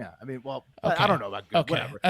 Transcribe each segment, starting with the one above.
Yeah, I mean, well, Okay. I don't know about good. Okay. Whatever.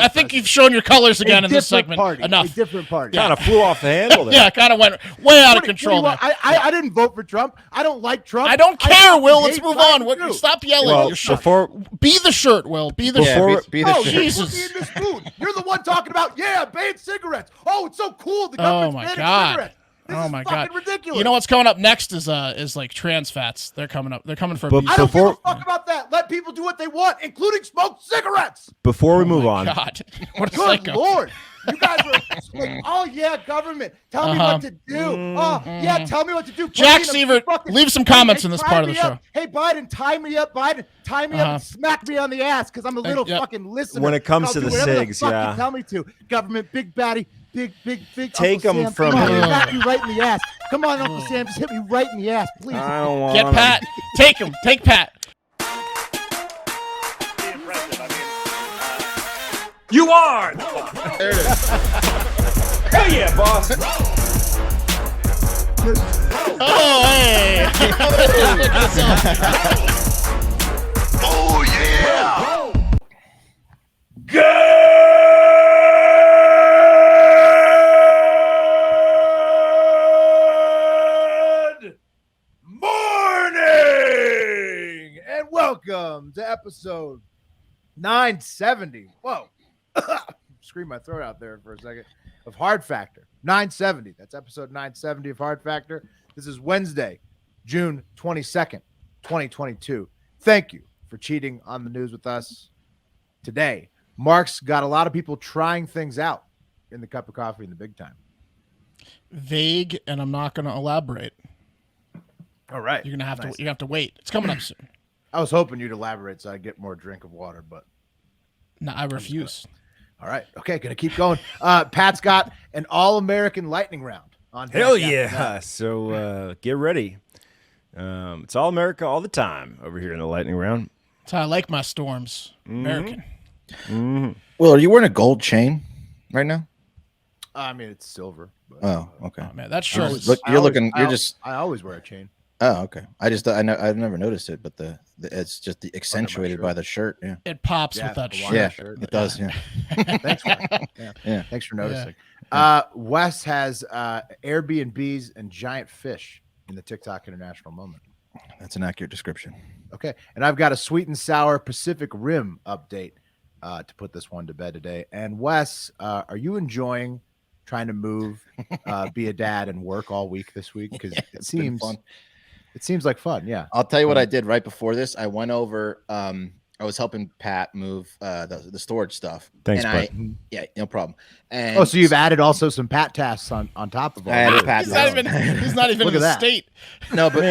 I think you've shown your colors again in this segment. Party, Enough. A different party. Kind of flew off the handle there. Yeah, kind of went way out of control there. I didn't vote for Trump. I don't like Trump. I don't care, Will. Let's hate move Biden on. too. Stop yelling. Well, Your shirt. before Be the shirt, Will. Be the shirt. Be the Oh, shirt. Jesus. look in this spoon. You're the one talking about, ban cigarettes. Oh, it's so cool. The Oh government's my banning God. cigarettes. This is my fucking God. ridiculous. You know what's coming up next is like trans fats. They're coming up. They're coming for But beef. I don't give a before- fuck about that. Let people do what they want, including smoke cigarettes. we move on, God. What a Good psycho. Lord. You guys are like, oh, yeah, government. Tell me what to do. Oh, yeah, tell me what to do. Put Jack me in a Sievert, fucking- leave some comments Hey, in this tie part of the me show. up. Hey, Biden, tie me up. Biden, tie me up and smack me on the ass because I'm a little yep. fucking listener. When it comes I'll to do the whatever cigs, fuck yeah. you tell me to. Government, big baddie, big. Take Uncle 'em Sam, from come on, me. smack me right in the ass. Come on, Uncle Sam, just hit me right in the ass, please. I don't want Get Pat. Take him. Take Pat. You are. There it is. Hell yeah, boss. Oh, hey. Oh, yeah! Good morning and welcome to episode 970. Whoa. Screamed my throat out there for a second. Of Hard Factor. 970. That's episode 970 of Hard Factor. This is Wednesday, June 22nd, 2022. Thank you for cheating on the news with us today. Mark's got a lot of people trying things out in the cup of coffee in the big time. Vague, and I'm not going to elaborate. All right. You're gonna have Nice. to. You have to wait. It's coming up soon. I was hoping you'd elaborate so I get more drink of water, but No, I refuse. all right. Okay, gonna keep going. Pat's got an all-American lightning round on Hell deck after yeah. that. So get ready. It's all America all the time over here in the lightning round. That's how I like my storms. American. Will, are you wearing a gold chain right now? I mean, it's silver. But, Oh, okay. Oh man, that shirt. is- Look, I you're always- looking. I You're al- just. I always wear a chain. Oh, okay. I've never noticed it, but the it's just the accentuated shirt. by the shirt. Yeah. It pops Yeah, with that the shirt. wire Yeah, shirt. it does. Yeah. Thanks, Wes. Yeah. Yeah. Thanks for noticing. Wes has Airbnbs and giant fish in the TikTok International Moment. That's an accurate description. Okay. And I've got a sweet and sour Pacific Rim update to put this one to bed today. And Wes, are you enjoying trying to move, be a dad, and work all week this week? Because It's been fun. it seems like fun. Yeah. I'll tell you what I did right before this. I went over. I was helping Pat move the storage stuff. Thanks, and yeah, no problem. And Oh, so you've added also some Pat tasks on top of all I added that. Pat He's not tasks. even. He's not even Look in at the that. state. no, but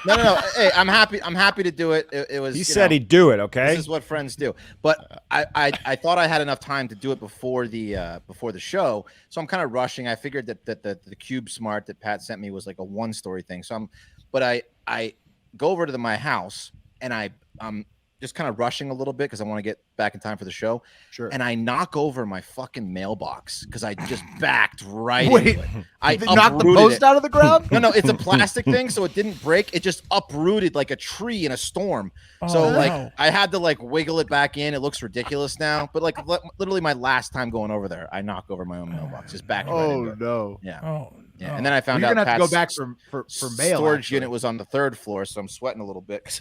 no. Hey, I'm happy. I'm happy to do it. It was. He you said know, he'd do it, okay? This is what friends do. But I thought I had enough time to do it before the show, so I'm kind of rushing. I figured that the Cube Smart that Pat sent me was like a one-story thing. So I go over to my house and I'm just kind of rushing a little bit because I want to get back in time for the show. Sure. And I knock over my fucking mailbox because I just backed right Wait, into it. I Did it knock the uprooted post it. out of the ground? No, it's a plastic thing, so it didn't break. It just uprooted like a tree in a storm. So Oh, like no. I had to like wiggle it back in. It looks ridiculous now, but like literally my last time going over there, I knock over my own mailbox, just back. Right into Oh it. no. Yeah, Oh, yeah. no. And then I Well, found you're out gonna have to go Pat's back for mail. storage actually. unit was on the 3rd floor, so I'm sweating a little bit.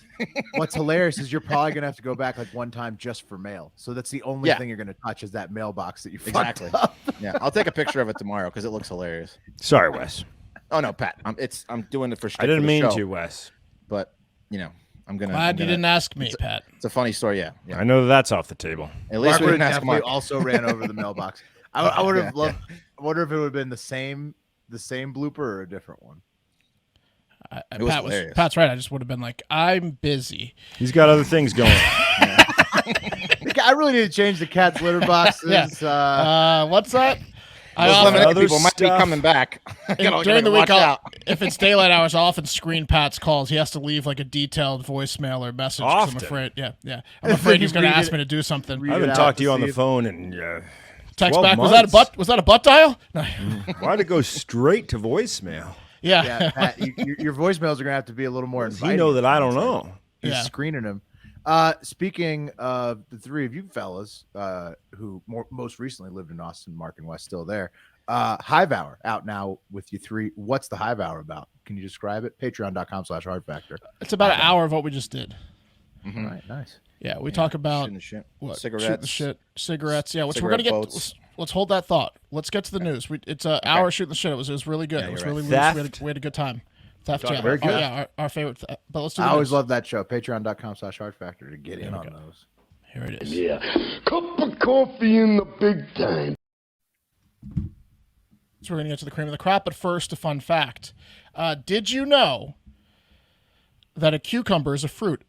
What's hilarious is you're probably gonna have to go back like one time just for mail. So that's the only Yeah. thing you're gonna touch is that mailbox that you Exactly. fucked up. Yeah, I'll take a picture of it tomorrow because it looks hilarious. Sorry, Wes. Oh no, Pat, I'm doing it for. I didn't mean show, to, Wes. but you know I'm gonna. Glad you didn't ask me, Pat. It's a funny story. Yeah. I know that's off the table. At least Mark we would didn't ask definitely Mark. also ran over the mailbox. I would have Yeah, loved. I wonder if it would have been the same blooper or a different one. It was hilarious. Pat's right. I just would have been like, I'm busy. He's got other things going. I really need to change the cat's litter boxes. Yeah. What's that? I Those often, lemonade other people might be stuff. coming back. during the week, watch out. if it's daylight hours, I'll often screen Pat's calls. He has to leave like a detailed voicemail or message. 'cause Often? I'm afraid. Yeah. I'm afraid he's going to Read ask it- me to do something. read I haven't it talked out to you to on see the if- phone in Text 12 back. months. Was that a butt dial? No. Why'd it go straight to voicemail? Yeah. Yeah, Pat, your voicemails are gonna have to be a little more Does inviting. he know that I don't know? He's Yeah. screening them. Speaking of the three of you fellas, who most recently lived in Austin, Mark and Wes still there. Hive Hour out now with you three. What's the Hive Hour about? Can you describe it? Patreon.com/Hard Factor. It's about an hour of what we just did. All right, nice. Yeah, we talk about Shooting the shit. what, Cigarettes. shooting the shit, cigarettes. Yeah, which Cigarette we're gonna boats. get. Let's hold that thought. Let's get to the news. It's an hour shooting the shit. It was really good. Yeah, it was you're really right. loose. We had a good time. Theft, yeah. very good. Yeah, our favorite. But let's do. I the always news. love that show. Patreon.com/Hard Factor to get in on those. Here it is. Yeah. Cup of coffee in the big time. So we're gonna get to the cream of the crop, but first, a fun fact. Did you know that a cucumber is a fruit?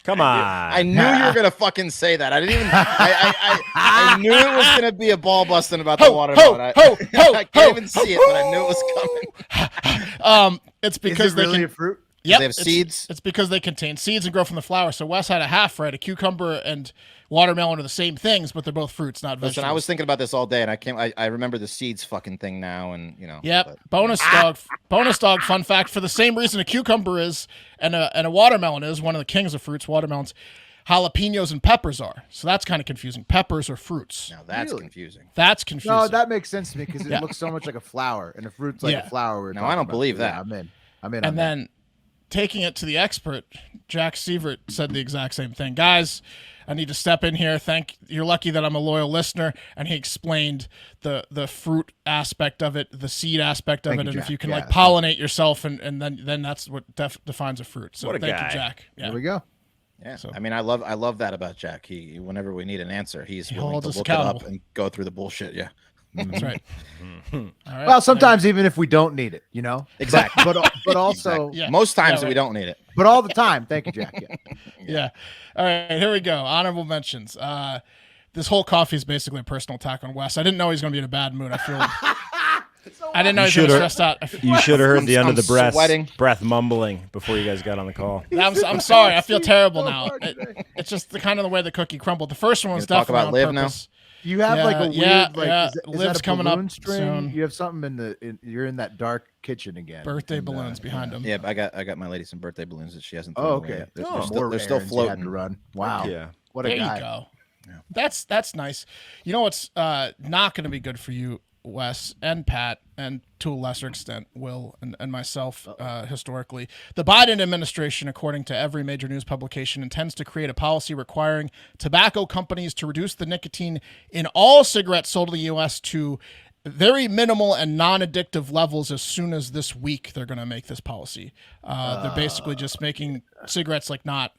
Come on. I knew you were gonna fucking say that. I didn't even. I knew it was gonna be a ball busting about the watermelon. I can't even see it, but I knew it was coming. It's Is because it they really can. a fruit? Yep, They have seeds? It's because they contain seeds and grow from the flower. So Wes had a half, right? A cucumber and watermelon are the same things, but they're both fruits, not vegetables. Listen, I was thinking about this all day, and I remember the seeds fucking thing now, and Yep. but- Bonus dog. Fun fact: for the same reason a cucumber is and a watermelon is one of the kings of fruits. Watermelons, jalapenos and peppers are. So that's kind of confusing. Peppers are fruits. Now that's Really? confusing. That's confusing. No, that makes sense to me because it Yeah. looks so much like a flower, and a fruit's like Yeah. a flower. we're No, talking I don't about. believe So, yeah, that. I'm in. on and that. then taking it to the expert, Jack Sievert said the exact same thing. Guys, I need to step in here. You're lucky that I'm a loyal listener. And he explained the fruit aspect of it, the seed aspect of Thank it, you, and if Jack. you can Yeah. like pollinate yourself, and then that's what defines a fruit. So What a thank guy. you, Jack. Yeah. There we go. Yeah, So- I mean, I love that about Jack. He whenever we need an answer, he's willing holds to us look it up accountable. and go through the bullshit. Yeah, That's right. All right. Well, sometimes even if we don't need it, you know. exactly. But also, Yeah. Most times Yeah, we right. don't need it. but all the time. Thank you, Jack. Yeah. Yeah. All right, here we go. Honorable mentions. This whole coffee is basically a personal attack on Wes. I didn't know he was going to be in a bad mood. I feel. I didn't know he was going to should've- stressed out. You should have heard the end of the I'm sweating. breath mumbling before you guys got on the call. I'm sorry. I feel terrible so now. hard today. It's just the kind of the way the cookie crumbled. The first one was Gonna talk definitely about on Liv now? purpose. You have like a weird, yeah, like, yeah. is Liv's that a coming up balloon string? soon. You have something you're in that dark kitchen again. Birthday And, balloons behind him. Yeah, but I got my lady some birthday balloons that she hasn't. Oh, thrown away okay. yet. They're, Oh, they're still, more they're still errands you had floating. to run. Wow. Yeah. What a There guy. you go. Yeah. That's nice. You know what's not going to be good for you, Wes and Pat, and to a lesser extent, Will and myself, historically. The Biden administration, according to every major news publication, intends to create a policy requiring tobacco companies to reduce the nicotine in all cigarettes sold in the U.S. to very minimal and non-addictive levels as soon as this week. They're going to make this policy. They're basically just making cigarettes like not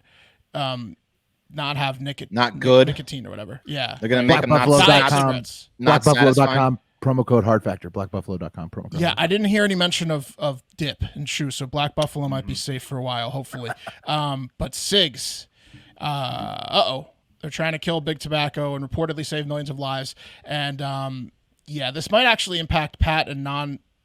have Not good. nicotine or whatever. Yeah. They're gonna make them not, Blackbuffalo.com. not, cigarettes. not satisfying. Blackbuffalo.com promo code hard factor. Blackbuffalo.com promo code. Yeah, I didn't hear any mention of dip and shoe, so Black Buffalo might be safe for a while, hopefully. But cigs, they're trying to kill big tobacco and reportedly save millions of lives. And yeah, this might actually impact Pat and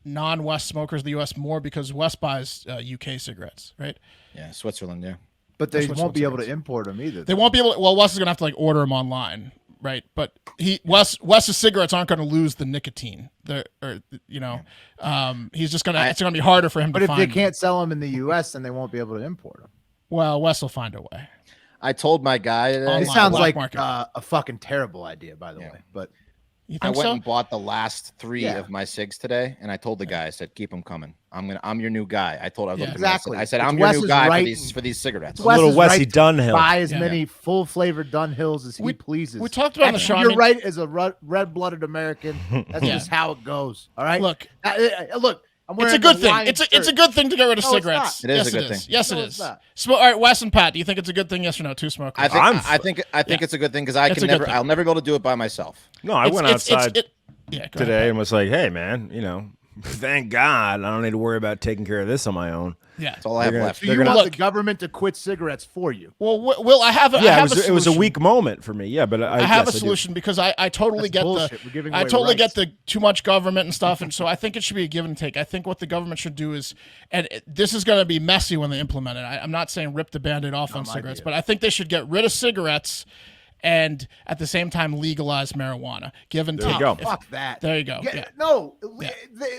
non-West smokers in the U.S. more because West buys UK cigarettes, right? Yeah, Switzerland. Yeah. But they That's what won't be able cigarettes. to import them either. They won't be able to, well, Wes is going to have to like order them online, right? But Wes's cigarettes aren't going to lose the nicotine. He's just going to, it's going to be harder for him But to if find they them. can't sell them in the U.S., then they won't be able to import them. Well, Wes will find a way. I told my guy today, Online, It sounds black like market. a fucking terrible idea, by the Yeah. way. But You I think went so? and bought the last 3 Yeah. of my cigs today, and I told the guy, I said, "Keep them coming. I'm your new guy." I looked at him, Exactly. I said, It's "I'm your new Wes's guy right- for these cigarettes." Wes Little is Wesley right to Dunhill. buy as Yeah. many full flavored Dunhills as he pleases. We talked about on the show. I You're mean, right. As a red blooded American, that's Yeah. just how it goes. All right. Look, Look. I'm it's wearing a good thing. Hawaiian It's a shirt. good thing to get rid of No, it's cigarettes. not. It is Yes, a good it is. thing. Yes, No, it it's is. not. All right, Wes and Pat, do you think it's a good thing? Yes or no? Two smokers. I think I'm- I think Yeah. it's a good thing because I It's can a good never, thing. I'll never be able to do it by myself. No, I went outside Go today ahead. and was like, hey, man, thank God I don't need to worry about taking care of this on my own. Yeah. That's all I have They're gonna- left. So you They're want gonna- the government to quit cigarettes for you? Well, Will, I have. I Yeah, have it was a solution. weak moment for me. Yeah, but I have a yes, I do. solution because I totally That's get bullshit. We're giving I away totally rights. get the too much government and stuff, and so I think it should be a give and take. I think what the government should do is, and this is going to be messy when they implement it. I'm not saying rip the Band-Aid off on my cigarettes, idea. but I think they should get rid of cigarettes and at the same time legalize marijuana. Give and There you take. go. Fuck that. There you go. Yeah. No, Yeah.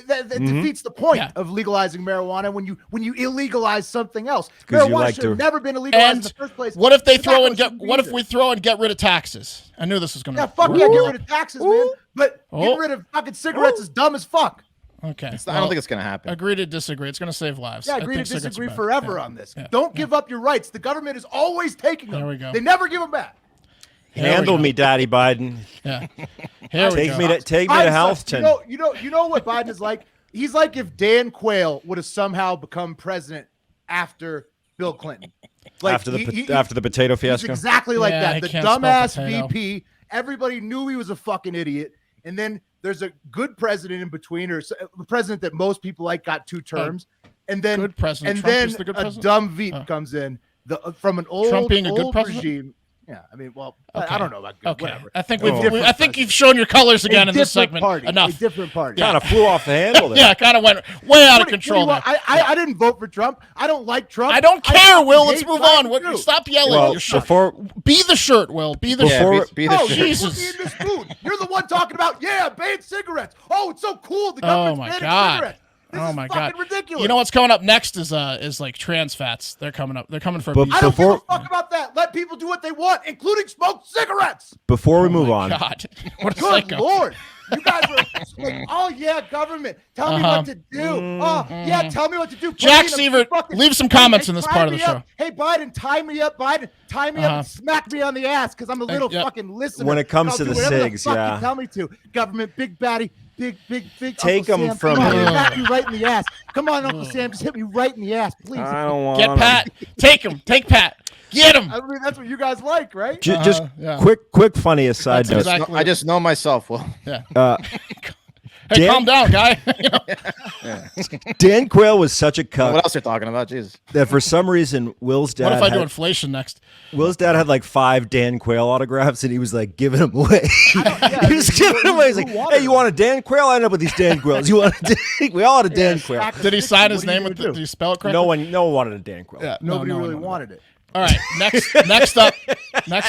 that defeats the point Yeah. of legalizing marijuana when you illegalize something else. 'Cause you Marijuana like should to- have never been illegalized in And the first place. what if they Tobacco throw and get? shouldn't be What if either. we throw and get rid of taxes? I knew this was going to. Yeah, fuck yeah, get rid of taxes, man. But Oh. getting rid of fucking cigarettes is dumb as fuck. Okay. I don't think it's going to happen. Agree to disagree. It's going to save lives. Yeah, I agree to think cigarettes are disagree bad. forever Yeah. on this. Yeah. Don't give up your rights. The government is always taking them. There we go. They never give them back. There we Handle go. me, Daddy Biden. Yeah. Here we Take go. me to Biden's Halston. like, you know what Biden is like? He's like if Dan Quayle would have somehow become president after Bill Clinton. Like after the potato he's fiasco. exactly like Yeah, that. he The can't spell dumbass potato. VP. Everybody knew he was a fucking idiot. And then there's a good president in between, or the president that most people like got 2 terms. And then Good president. and Trump then is the good a president? dumb Veep Oh. comes in from an old, Trump being a good old president? regime. Yeah, I mean, well, Okay. I don't know about good. Okay. Whatever. I think Oh. I think you've shown your colors again A in this different segment. party. Enough. A different party. Kind of flew off the handle there. Yeah, kind of went way out of What do control you there. want? I didn't vote for Trump. I don't like Trump. I don't care, fucking Will. Let's hate move Biden on. What, too. stop yelling. Well, Your shirt. before Be the shirt, Will. Be the Yeah, shirt. be the Oh, shirt. Jesus. you're in this mood. You're the one talking about, ban cigarettes. Oh, it's so cool. The Oh government's my banning God. cigarettes. This Oh is my fucking God. ridiculous. You know what's coming up next is like trans fats. They're coming up. They're coming for But beef. I don't before- give a fuck about that. Let people do what they want, including smoke cigarettes. before we Oh move my on, God. What a Good psycho. Lord. You guys are like, oh, yeah, government. Tell me what to do. Oh, yeah, tell me what to do. Put Jack me in a Sievert, fucking- leave some Hey, comments in this tie part of the me show. up. Hey, Biden, tie me up. Biden, tie me up and smack me on the ass because I'm a little yeah. fucking listener. When it comes I'll to do the whatever cigs, fuck yeah. you tell me to. Government, big baddie, big. Take Uncle 'em Sam, from come on, here. smack me right in the ass. Come on, Uncle Sam, just hit me right in the ass, please. I don't want Get Pat. Take him. Take Pat. Get him. I mean, that's what you guys like, right? Just yeah. quick funny aside That's note. exactly- I just know myself. Well, Hey, Dan- calm down, guy. You know? Dan Quayle was such a cuck what else you're talking about? Jesus. that for some reason Will's What if dad I do had, inflation next? Will's dad had like 5 Dan Quayle autographs and he was like giving them away. he was giving them away. He's like, wanted "Hey, you want a Dan Quayle? I end up with these Dan Quayles. You want a Dan? We all had a Dan Quayle. Stack of Did he sixes, sign what his are you name gonna with? do? Did he spell it correctly? No one wanted a Dan Quayle. Yeah, Nobody no, really no. wanted it. All right, next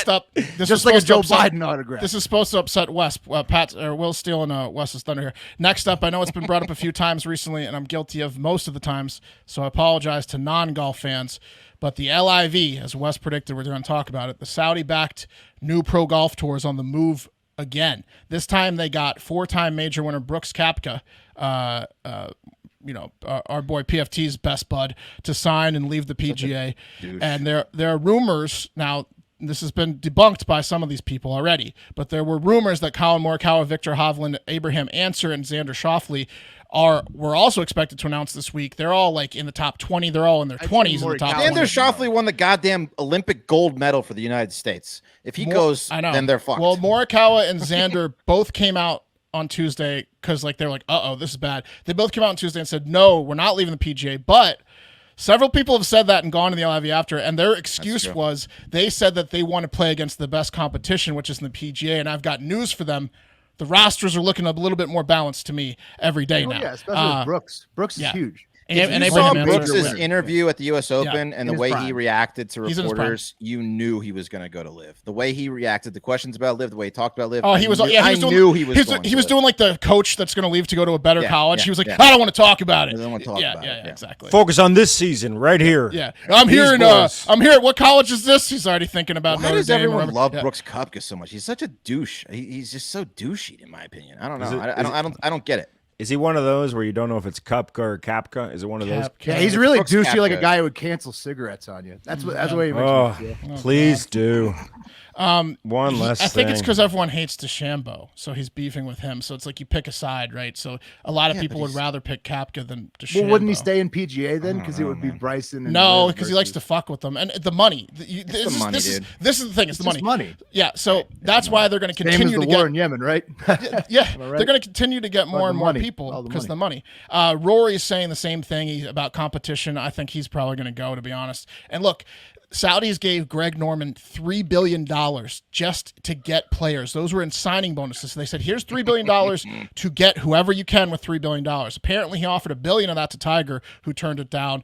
up. This Just is like a supposed to Joe upset- Biden autograph. This is supposed to upset Wes. Pat or Will stealing Wes's thunder here. Next up, I know it's been brought up a few times recently, and I'm guilty of most of the times, so I apologize to non-golf fans. But the LIV, as Wes predicted, we're going to talk about it. The Saudi-backed new pro golf tour is on the move again. This time they got 4-time major winner Brooks Koepka, our boy PFT's best bud, to sign and leave the PGA. And there are rumors now. This has been debunked by some of these people already, but there were rumors that Colin Morikawa, Victor Hovland, Abraham Answer, and Xander Schauffele were also expected to announce this week. They're all like in the top 20. They're all in their 20s in the top 20. Xander Schauffele won the goddamn Olympic gold medal for the United States. If he goes, I know. then they're fucked. Well, Morikawa and Xander both came out on Tuesday because like they're like, uh-oh, this is bad. They both came out on Tuesday and said, no, we're not leaving the PGA. But several people have said that and gone to the LIV after, and their excuse was they said that they want to play against the best competition, which is in the PGA. And I've got news for them. The rosters are looking a little bit more balanced to me every day now. Yeah, especially with Brooks. Brooks is yeah. huge. And you saw Abraham Answer. Brooks' interview at the U.S. Open and the his way prime. he reacted to He's in his prime. reporters, you knew he was going to go to LIV. The way he reacted to questions about LIV, the way he talked about LIV. Oh, he was. I knew he was. Going he was doing like the coach that's going to leave to go to a better Yeah, college. yeah, he was like, yeah. I don't want to talk about it. I don't want to talk yeah, about yeah, it, yeah. exactly. Focus on this season right here. Yeah, I'm These here in. boys. I'm here. What college is this? He's already thinking about. Why Notre does Dame or everyone whatever. love Yeah. Brooks Koepka so much? He's such a douche. He's just so douchey, in my opinion. I don't know. I don't get it. Is he one of those where you don't know if it's Koepka or Kapka? Is it one of those? Cap- Yeah, he's really Brooks douchey, like a Koepka. guy who would cancel cigarettes on you. That's what. That's the way he makes Oh, me feel. please do. One less I think it's thing. because everyone hates DeChambeau, so he's beefing with him. So it's like you pick a side, right? So a lot of people would rather pick Koepka than DeChambeau. Well, wouldn't he stay in PGA then? Because it would be Bryson. And No, Liv because he likes to versus- fuck with them and the money. money, dude. This is the thing. It's the Just money. money. Yeah, so that's why they're going to Same as continue the to war get. in Yemen, right? Yeah, I right? they're going to continue to get more the and more money. people All the because of the money. Rory's saying the same thing about competition. I think he's probably going to go, to be honest. And look, Saudis gave Greg Norman $3 billion just to get players. Those were in signing bonuses. So they said, here's $3 billion to get whoever you can with $3 billion. Apparently he offered $1 billion of that to Tiger, who turned it down.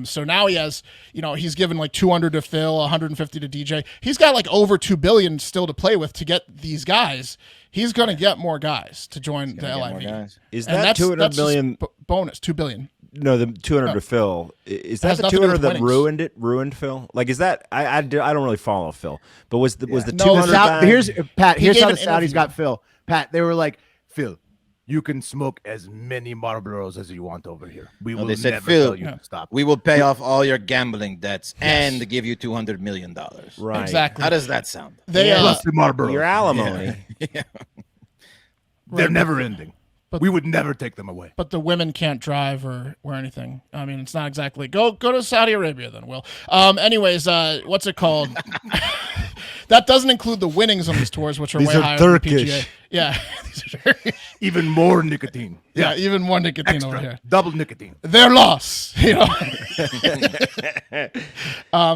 So now he has, he's given like 200 to Phil, 150 to DJ. He's got like over $2 billion still to play with to get these guys. He's going to get more guys to join the LIV. Is that 200 million bonus? $2 billion. No, the 200 to Phil. Is that the 200 that ruined Phil? Like, is that I don't really follow Phil, but was the 200? Here's Pat. Here's how the Saudis got Phil. Pat, they were like, Phil, you can smoke as many Marlboros as you want over here. We will. They said, never Phil, tell you to stop. We will pay off all your gambling debts and give you $200 million. Right. Exactly. How does that sound? Plus the Marlboro. Your alimony. Yeah. They're never ending. But we would never take them away. But the women can't drive or anything. I mean, it's not exactly go to Saudi Arabia then, Will. Anyways, what's it called? That doesn't include the winnings on these tours, which are way higher than the PGA. Yeah. Even more nicotine. Yeah, even more nicotine Extra. over here. Double nicotine. Their loss.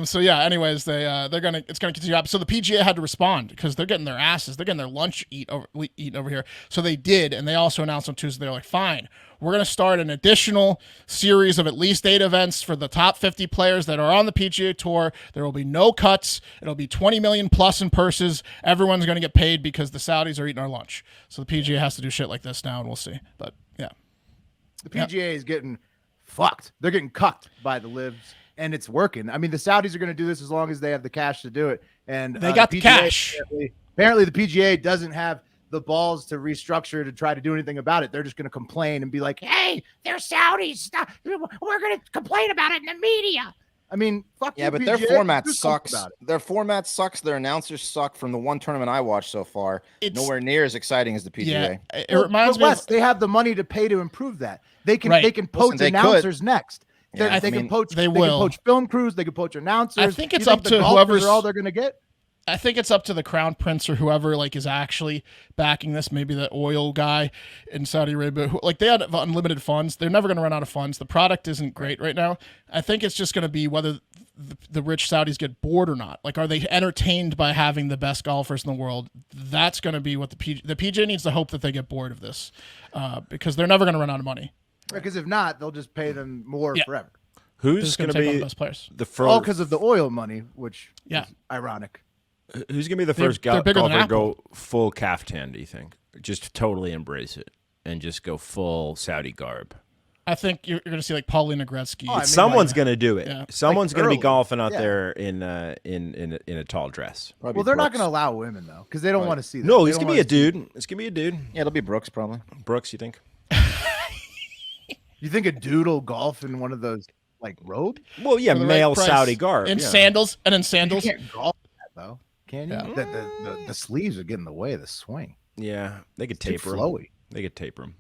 So yeah, anyways, it's gonna continue up. So the PGA had to respond because they're getting their asses, they're getting their lunch eaten over here. So they did, and they also announced on Tuesday, they're like, fine, we're gonna start an additional series of at least 8 events for the top 50 players that are on the PGA Tour. There will be no cuts. It'll be 20 million plus in purses. Everyone's gonna get paid because the Saudis are eating our lunch. So the PGA has to do shit like this now, and we'll see. But yeah, the PGA is getting fucked. They're getting cucked by the LIVs, and it's working. I mean, the Saudis are going to do this as long as they have the cash to do it. And they got the cash. Apparently, the PGA doesn't have the balls to restructure to try to do anything about it. They're just going to complain and be like, "Hey, they're Saudis. We're going to complain about it in the media." I mean, fuck yeah, but PGA. their format sucks. Their format sucks. Their announcers suck. From the one tournament I watched so far, it's nowhere near as exciting as the PGA. Yeah, it reminds me. Wes, they have the money to pay to improve that. They can poach announcers next. Yeah, they can poach. They can poach film crews. They can poach announcers. I think it's up to whoever's all they're going to get. I think it's up to the crown prince or whoever is actually backing this. Maybe the oil guy in Saudi Arabia. They had unlimited funds. They're never going to run out of funds. The product isn't great right now. I think it's just going to be whether the rich Saudis get bored or not. Are they entertained by having the best golfers in the world? That's going to be what the PGA needs to hope that they get bored of this because they're never going to run out of money. Because if not, they'll just pay them more forever. Who's going to be the best players? All because of the oil money, which is ironic. Who's going to be the first golfer to go full caftan, do you think? Just totally embrace it and just go full Saudi garb. I think you're going to see Paulina Gretzky. Someone's going to do it. Yeah. Someone's going to be golfing out there in a tall dress. Probably they're not going to allow women, though, because they don't want to see that. No, it's going to be a dude. It's going to be a dude. Yeah, it'll be Brooks, probably. Brooks, you think? You think a dude will golf in one of those, robes? Well, yeah, male Saudi garb. In sandals, and in sandals. You can't golf in that, though. Can you? Yeah. The sleeves are getting in the way of the swing. Yeah, they could taper them. Flowy. They could taper them.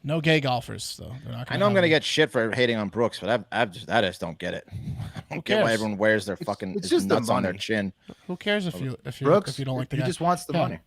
No gay golfers, though. I know I'm going to get shit for hating on Brooks, but I just don't get it. I don't get why everyone wears their fucking it's just nuts the on their chin. Who cares if you don't like the guy? He just wants the money.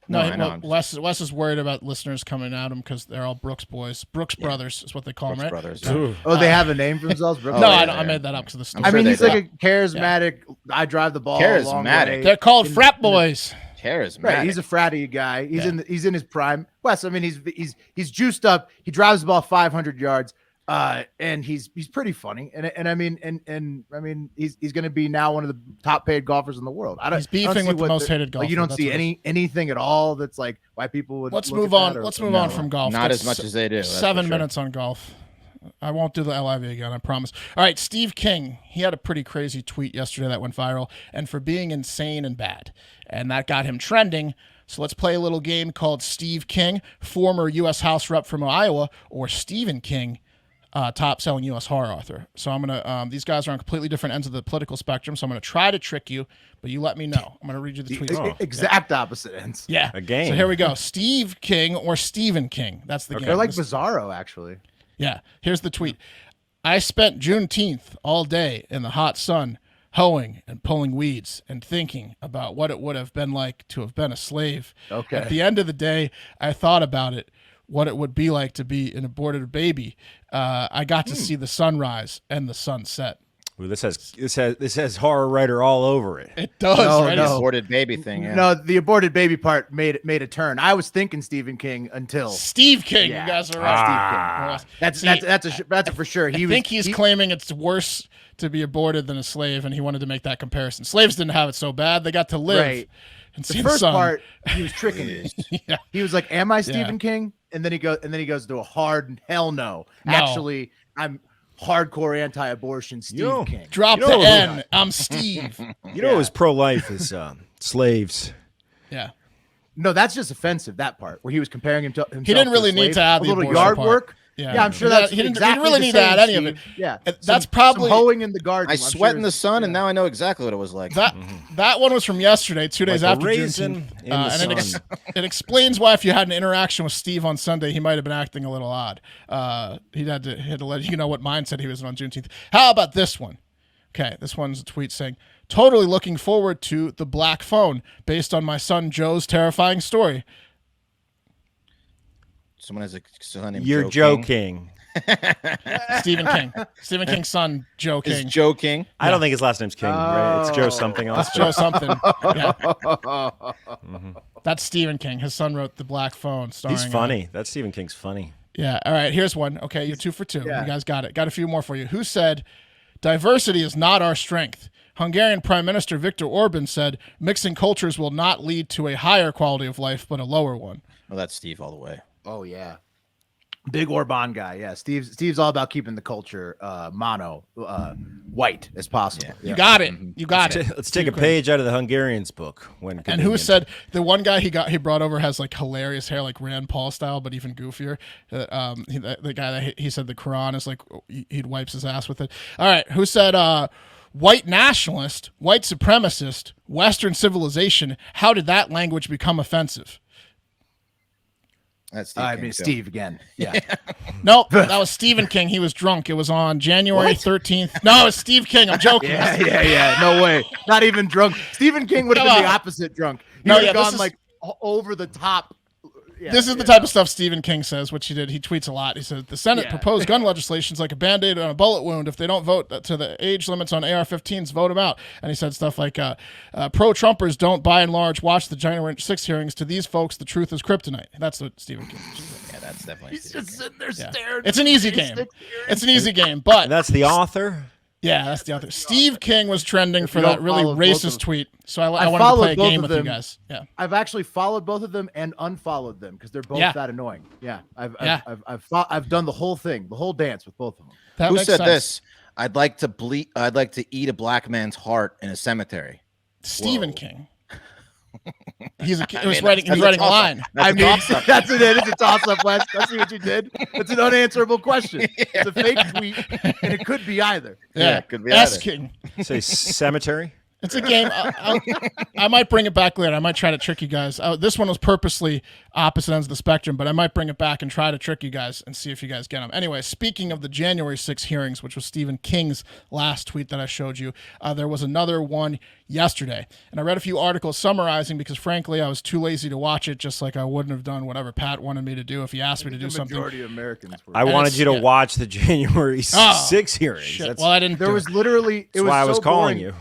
No, Wes is worried about listeners coming at him because they're all Brooks boys. Brooks brothers is what they call them, right? Brothers. Oh, they have a name for themselves? Brooks I made that up because of the story. I mean, he's like a charismatic, I drive the ball a long way. They're called frat boys. Charismatic. Right, he's a fratty guy. He's in his prime. Wes, I mean, he's juiced up. He drives the ball 500 yards. And he's pretty funny, and I mean he's going to be now one of the top paid golfers in the world. He's beefing with the most hated golfer. You don't see anything at all that's why people would. Let's move on. Let's move on from golf. Not as much as they do. 7 minutes on golf. I won't do the LIV again, I promise. All right, Steve King. He had a pretty crazy tweet yesterday that went viral, and for being insane and bad, and that got him trending. So let's play a little game called Steve King, former U.S. House rep from Iowa, or Stephen King, top-selling U.S. horror author. So I'm gonna. These guys are on completely different ends of the political spectrum. So I'm gonna try to trick you, but you let me know. I'm gonna read you the tweet. Exact opposite ends. Yeah, a game. So here we go. Steve King or Stephen King. That's the game. They're like Bizarro, actually. Yeah. Here's the tweet. I spent Juneteenth all day in the hot sun, hoeing and pulling weeds and thinking about what it would have been like to have been a slave. Okay. At the end of the day, I thought about it. What it would be like to be an aborted baby. I got to see the sunrise and the sunset. Ooh, this has horror writer all over it. It does. No, right? no. Aborted baby thing. Yeah. No, the aborted baby part made a turn. I was thinking Stephen King until Steve King. Yeah. You guys are right. That's for sure. I think he's claiming it's worse to be aborted than a slave, and he wanted to make that comparison. Slaves didn't have it so bad; they got to live. Right. And The see first sun. part, he was tricking me. Yeah. He was like, "Am I Stephen King?" And then he goes to a hard hell no. No. Actually, I'm hardcore anti-abortion Steve King. Drop You the know- N. I'm Steve. You know, who's pro-life is slaves. Yeah. No, that's just offensive. That part where he was comparing himself. He didn't really to a need slave. to add a the little abortion yard part. work. Yeah. I'm sure Yeah, that's he didn't exactly really the need to same, add any of Steve. it. Yeah, That's some probably hoeing in the garden. I I'm sweat sure in the is- sun, yeah. and now I know exactly what it was like. that one was from yesterday, 2 days Like a after raisin Juneteenth. in the And sun. it explains why if you had an interaction with Steve on Sunday, he might have been acting a little odd. He had to let you know what mindset he was in on Juneteenth. How about this one? Okay, this one's a tweet saying, "Totally looking forward to the black phone based on my son Joe's terrifying story." Someone has a son named You're Joe King. joking. Stephen King. Stephen King's son, Joe Is King. Joe King? I don't think his last name's King. Right? It's Joe something else. That's Joe something. Yeah. That's Stephen King. His son wrote The Black Phone. Starring, He's funny. That's Stephen King's funny. Yeah. All right. Here's one. Okay. You're 2 for 2. Yeah. You guys got it. Got a few more for you. Who said, "Diversity is not our strength"? Hungarian Prime Minister Viktor Orban said, "Mixing cultures will not lead to a higher quality of life, but a lower one." Well, that's Steve all the way. Oh yeah, big Orban guy. Yeah, Steve's all about keeping the culture mono white as possible. You got it. You got it. Let's take a page out of the Hungarian's book. When And who convenient. said the one guy he brought over has like hilarious hair, like Rand Paul style, but even goofier. The guy that he said the Quran is like he'd wipes his ass with it. All right, who said white nationalist, white supremacist, Western civilization? How did that language become offensive? That's Steve I King, mean too. Steve again. Yeah, Nope, that was Stephen King. He was drunk. It was on January 13th. No, it's Steve King. I'm joking. yeah. No way. Not even drunk. Stephen King would have Come been the on. opposite drunk. He No, would have yeah, this gone is- like over the top. Yeah, This is the type of stuff Stephen King says, which he did. He tweets a lot. He said, "The Senate Yeah. proposed gun legislation is like a Band-Aid on a bullet wound. If they don't vote to the age limits on AR-15s, vote them out." And he said stuff like, pro-Trumpers don't, by and large, watch the January 6 hearings. To these folks, the truth is kryptonite. That's what Stephen King said. Yeah, that's definitely He's Steve just King. sitting there Yeah. staring. It's an easy game. It's an easy game, but And that's the author. yeah, that's the other. Steve King was trending for you that don't really follow both of racist them. tweet. So I I wanted to followed play a both game of with you them. guys. Yeah. I've actually followed both of them and unfollowed them because they're both Yeah. that annoying. Yeah, Yeah. I've done the whole thing, the whole dance with both of them. That Who makes said sense. this? I'd like to eat a black man's heart in a cemetery. Stephen Whoa. King. He was mean, writing that's a a toss-up. line. That's I a mean, toss-up. that's it. It's a toss-up, Wes. I see what you did. It's an unanswerable question. It's a fake tweet, and it could be either. Yeah, could be S either. King. Say cemetery. It's a game. I might bring it back later. I might try to trick you guys. This one was purposely opposite ends of the spectrum, but I might bring it back and try to trick you guys and see if you guys get them. Anyway, speaking of the January 6 hearings, which was Stephen King's last tweet that I showed you, there was another one yesterday. And I read a few articles summarizing because, frankly, I was too lazy to watch it, just like I wouldn't have done whatever Pat wanted me to do if he asked me to do The something. majority of Americans were. I wanted it's- you to yeah. watch the January 6 hearings. Shit. That's Well, I didn't. There do was it. literally. that's why I was so calling boring. you.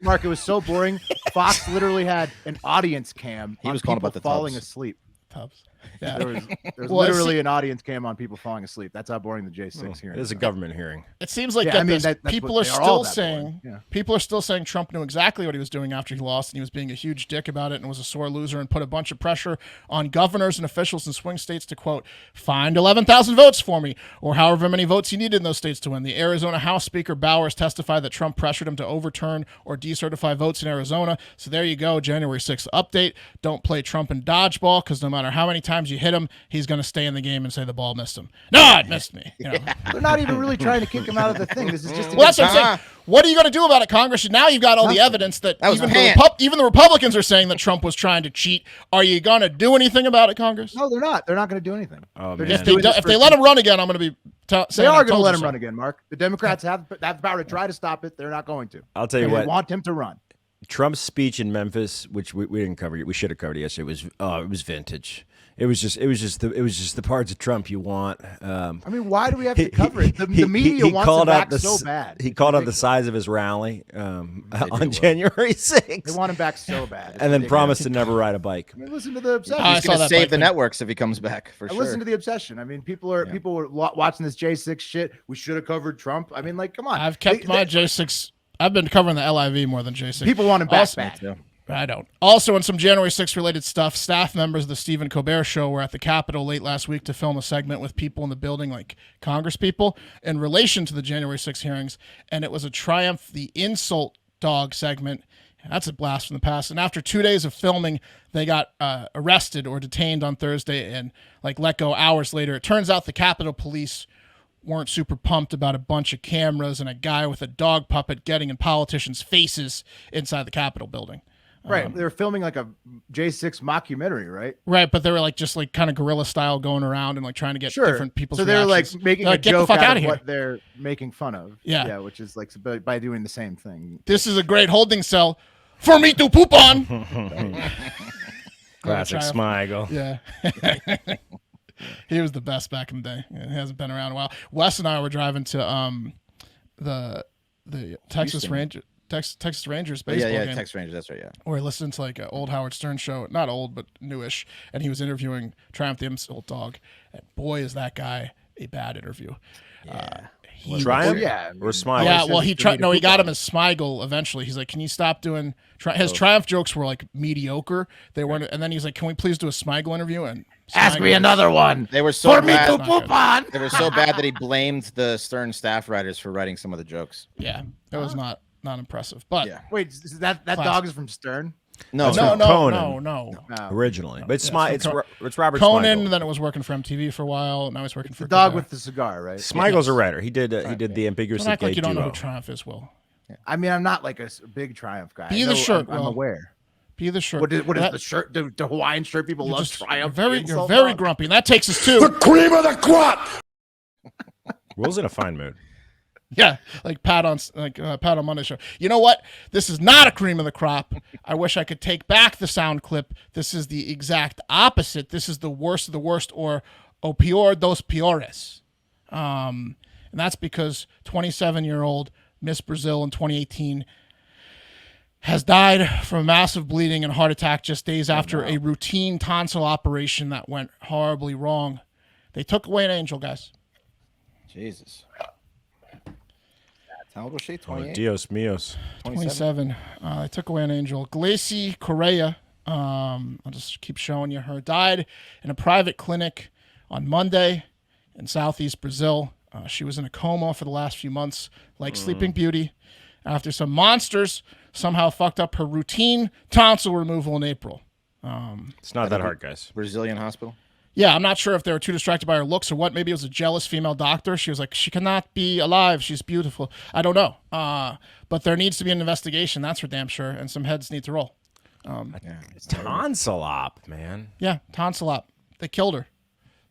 Mark. It was so boring. Fox literally had an audience cam. He on was calling people about the falling Tubs. asleep. Tubbs. Yeah. There was Well, I literally see- an audience cam on people falling asleep. That's how boring the J6 hearing It is a government hearing. It seems like Yeah, get I mean, this, that's people what are they are all still that boring. saying Yeah. people are still saying Trump knew exactly what he was doing after he lost, and he was being a huge dick about it, and was a sore loser, and put a bunch of pressure on governors and officials in swing states to quote find 11,000 votes for me, or however many votes he needed in those states to win. The Arizona House Speaker Bowers testified that Trump pressured him to overturn or decertify votes in Arizona. So there you go, January 6th update. Don't play Trump in dodgeball, because no matter how many times you hit him, he's going to stay in the game and say the ball missed him. No, it missed me. You know. They're not even really trying to kick him out of the thing. This is just. Well, that's what I'm saying. What are you going to do about it, Congress? Now you've got all the evidence that was even pant. even the Republicans are saying that Trump was trying to cheat. Are you going to do anything about it, Congress? No, they're not. They're not going to do anything. Oh, They're man. just doing this If for- they let him run again, I'm going to be They saying are I going to told let you him so. run again, Mark. The Democrats have the power to try to stop it. They're not going to. I'll tell you They what. want him to run. Trump's speech in Memphis, which we didn't cover, we should have covered yesterday, it was vintage. It was just the parts of Trump you want. I mean, why do we have to cover it? The media wants it back so bad. He called out the size of his rally on January 6th. They want him back so bad. And then promised to never ride a bike. I mean, listen to the obsession. He's going to save the networks if he comes back, for sure. Listen to the obsession. I mean, people were watching this J6 shit. We should have covered Trump. I mean, like, come on. I've kept my J6. I've been covering the LIV more than J6. People want him back. I don't. Also, in some January 6th related stuff, staff members of the Stephen Colbert Show were at the Capitol late last week to film a segment with people in the building, like Congress people, in relation to the January 6th hearings, and it was a triumph, the insult dog segment. That's a blast from the past. And after 2 days of filming, they got arrested or detained on Thursday and let go hours later. It turns out the Capitol Police weren't super pumped about a bunch of cameras and a guy with a dog puppet getting in politicians' faces inside the Capitol building. Right. They were filming like a J6 mockumentary, right? Right, but they were just kind of guerrilla style going around and trying to get different people's So they're reactions. making a joke out of what they're making fun of. Yeah. Which is by doing the same thing. This is a great holding cell for me to poop on. Classic Smigel. Yeah. He was the best back in the day. He hasn't been around in a while. Wes and I were driving to the Texas Rangers. Texas Rangers baseball game. Texas Rangers, that's right, yeah. Where he listened to an old Howard Stern show, not old, but newish, and he was interviewing Triumph the Insult Dog, and boy, is that guy a bad interview. Yeah. Triumph? Or Smigel? Yeah, well, he got him as Smigel eventually. He's like, can you stop doing... His Triumph jokes were, mediocre. They weren't... And then he's like, can we please do a Smigel interview? And ask me another one. They were so bad. For me to poop on. They were so bad that he blamed the Stern staff writers for writing some of the jokes. Yeah, it was not impressive. But wait, is that dog is from Stern? No. Originally, but it's Robert Conan. Smigel. Then it was working for MTV for a while. Now he's working for the dog with the cigar, right? Smigel's a writer. He did the ambiguously Don't act gay like you don't know duo. who Triumph is, Will. I mean, I'm not like a big Triumph guy. Be the shirt. I'm aware. Be the shirt. What is the shirt? The Hawaiian shirt people love Triumph. You're very grumpy, and that takes us to the cream of the crop. Will's in a fine mood. Yeah, Pat on Monday show. You know what? This is not a cream of the crop. I wish I could take back the sound clip. This is the exact opposite. This is the worst of the worst, or o peor dos peores. And that's because 27-year-old Miss Brazil in 2018 has died from massive bleeding and heart attack just days after a routine tonsil operation that went horribly wrong. They took away an angel, guys. Jesus. How old was she? 28? Oh, Dios míos. 27. They took away an angel. Gleycy Correia, I'll just keep showing you her, died in a private clinic on Monday in southeast Brazil. She was in a coma for the last few months, like Sleeping Beauty, after some monsters somehow fucked up her routine tonsil removal in April. It's not that hard, guys. Brazilian hospital? Yeah, I'm not sure if they were too distracted by her looks or what. Maybe it was a jealous female doctor. She was like, she cannot be alive. She's beautiful. I don't know. But there needs to be an investigation. That's for damn sure. And some heads need to roll. Tonsil op, man. Yeah, tonsil op. They killed her.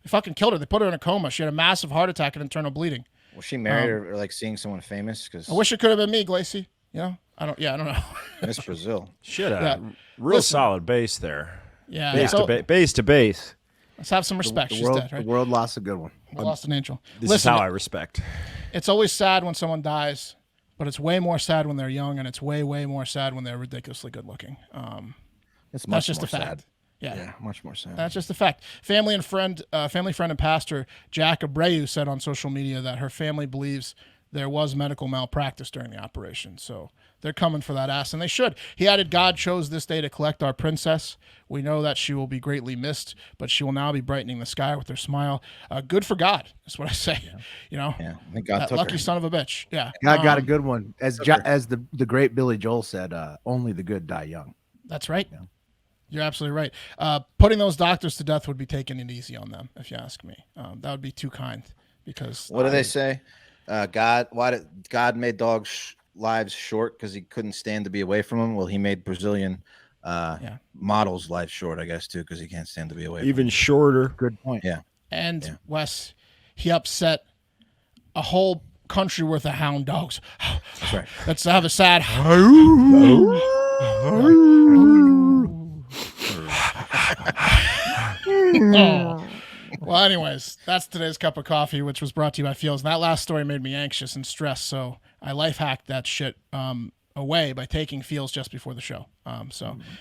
They fucking killed her. They put her in a coma. She had a massive heart attack and internal bleeding. Was she married or seeing someone famous? Because I wish it could have been me, Gleycy. I don't know. Miss Brazil. Should have. Real solid base there. Yeah. Base to base. Let's have some respect. She's dead, right? The world lost a good one. We lost an angel. This is how I respect. It's always sad when someone dies, but it's way more sad when they're young, and it's way, way more sad when they're ridiculously good looking. That's just a fact. Sad. Yeah, much more sad. That's just a fact. Family friend and pastor Jack Abreu said on social media that her family believes there was medical malpractice during the operation. So they're coming for that ass, and they should. He added, God chose this day to collect our princess. We know that she will be greatly missed, but she will now be brightening the sky with her smile. Good for God, is what I say. Yeah. Thank God that took lucky her. son of a bitch. Yeah. God got a good one. As the great Billy Joel said, only the good die young. That's right. Yeah. You're absolutely right. Putting those doctors to death would be taking it easy on them, if you ask me. That would be too kind. Because what do they say? God made dogs' lives short because he couldn't stand to be away from them. Well, he made Brazilian models' lives short, I guess, too, because he can't stand to be away. Even shorter. Good point. Yeah. And Wes, he upset a whole country worth of hound dogs. That's right. Let's have a sad. Oh. Well, anyways, that's today's cup of coffee, which was brought to you by Feels. And that last story made me anxious and stressed, so I life hacked that shit away by taking Feels just before the show.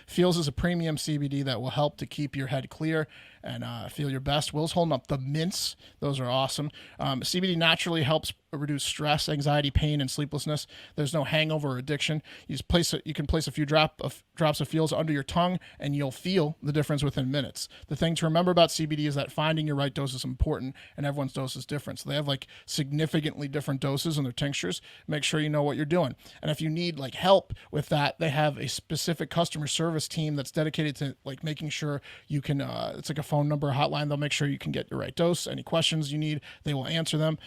Feels is a premium CBD that will help to keep your head clear and feel your best. Will's holding up the mints. Those are awesome. CBD naturally helps reduce stress, anxiety, pain, and sleeplessness. There's no hangover or addiction. You can place a few drops of Feels under your tongue, and you'll feel the difference within minutes. The thing to remember about CBD is that finding your right dose is important, and everyone's dose is different. So they have like significantly different doses in their tinctures. Make sure you know what you're doing. And if you need like help with that, they have a specific customer service team that's dedicated to like making sure you can. It's like a phone number, a hotline. They'll make sure you can get your right dose. Any questions you need, they will answer them.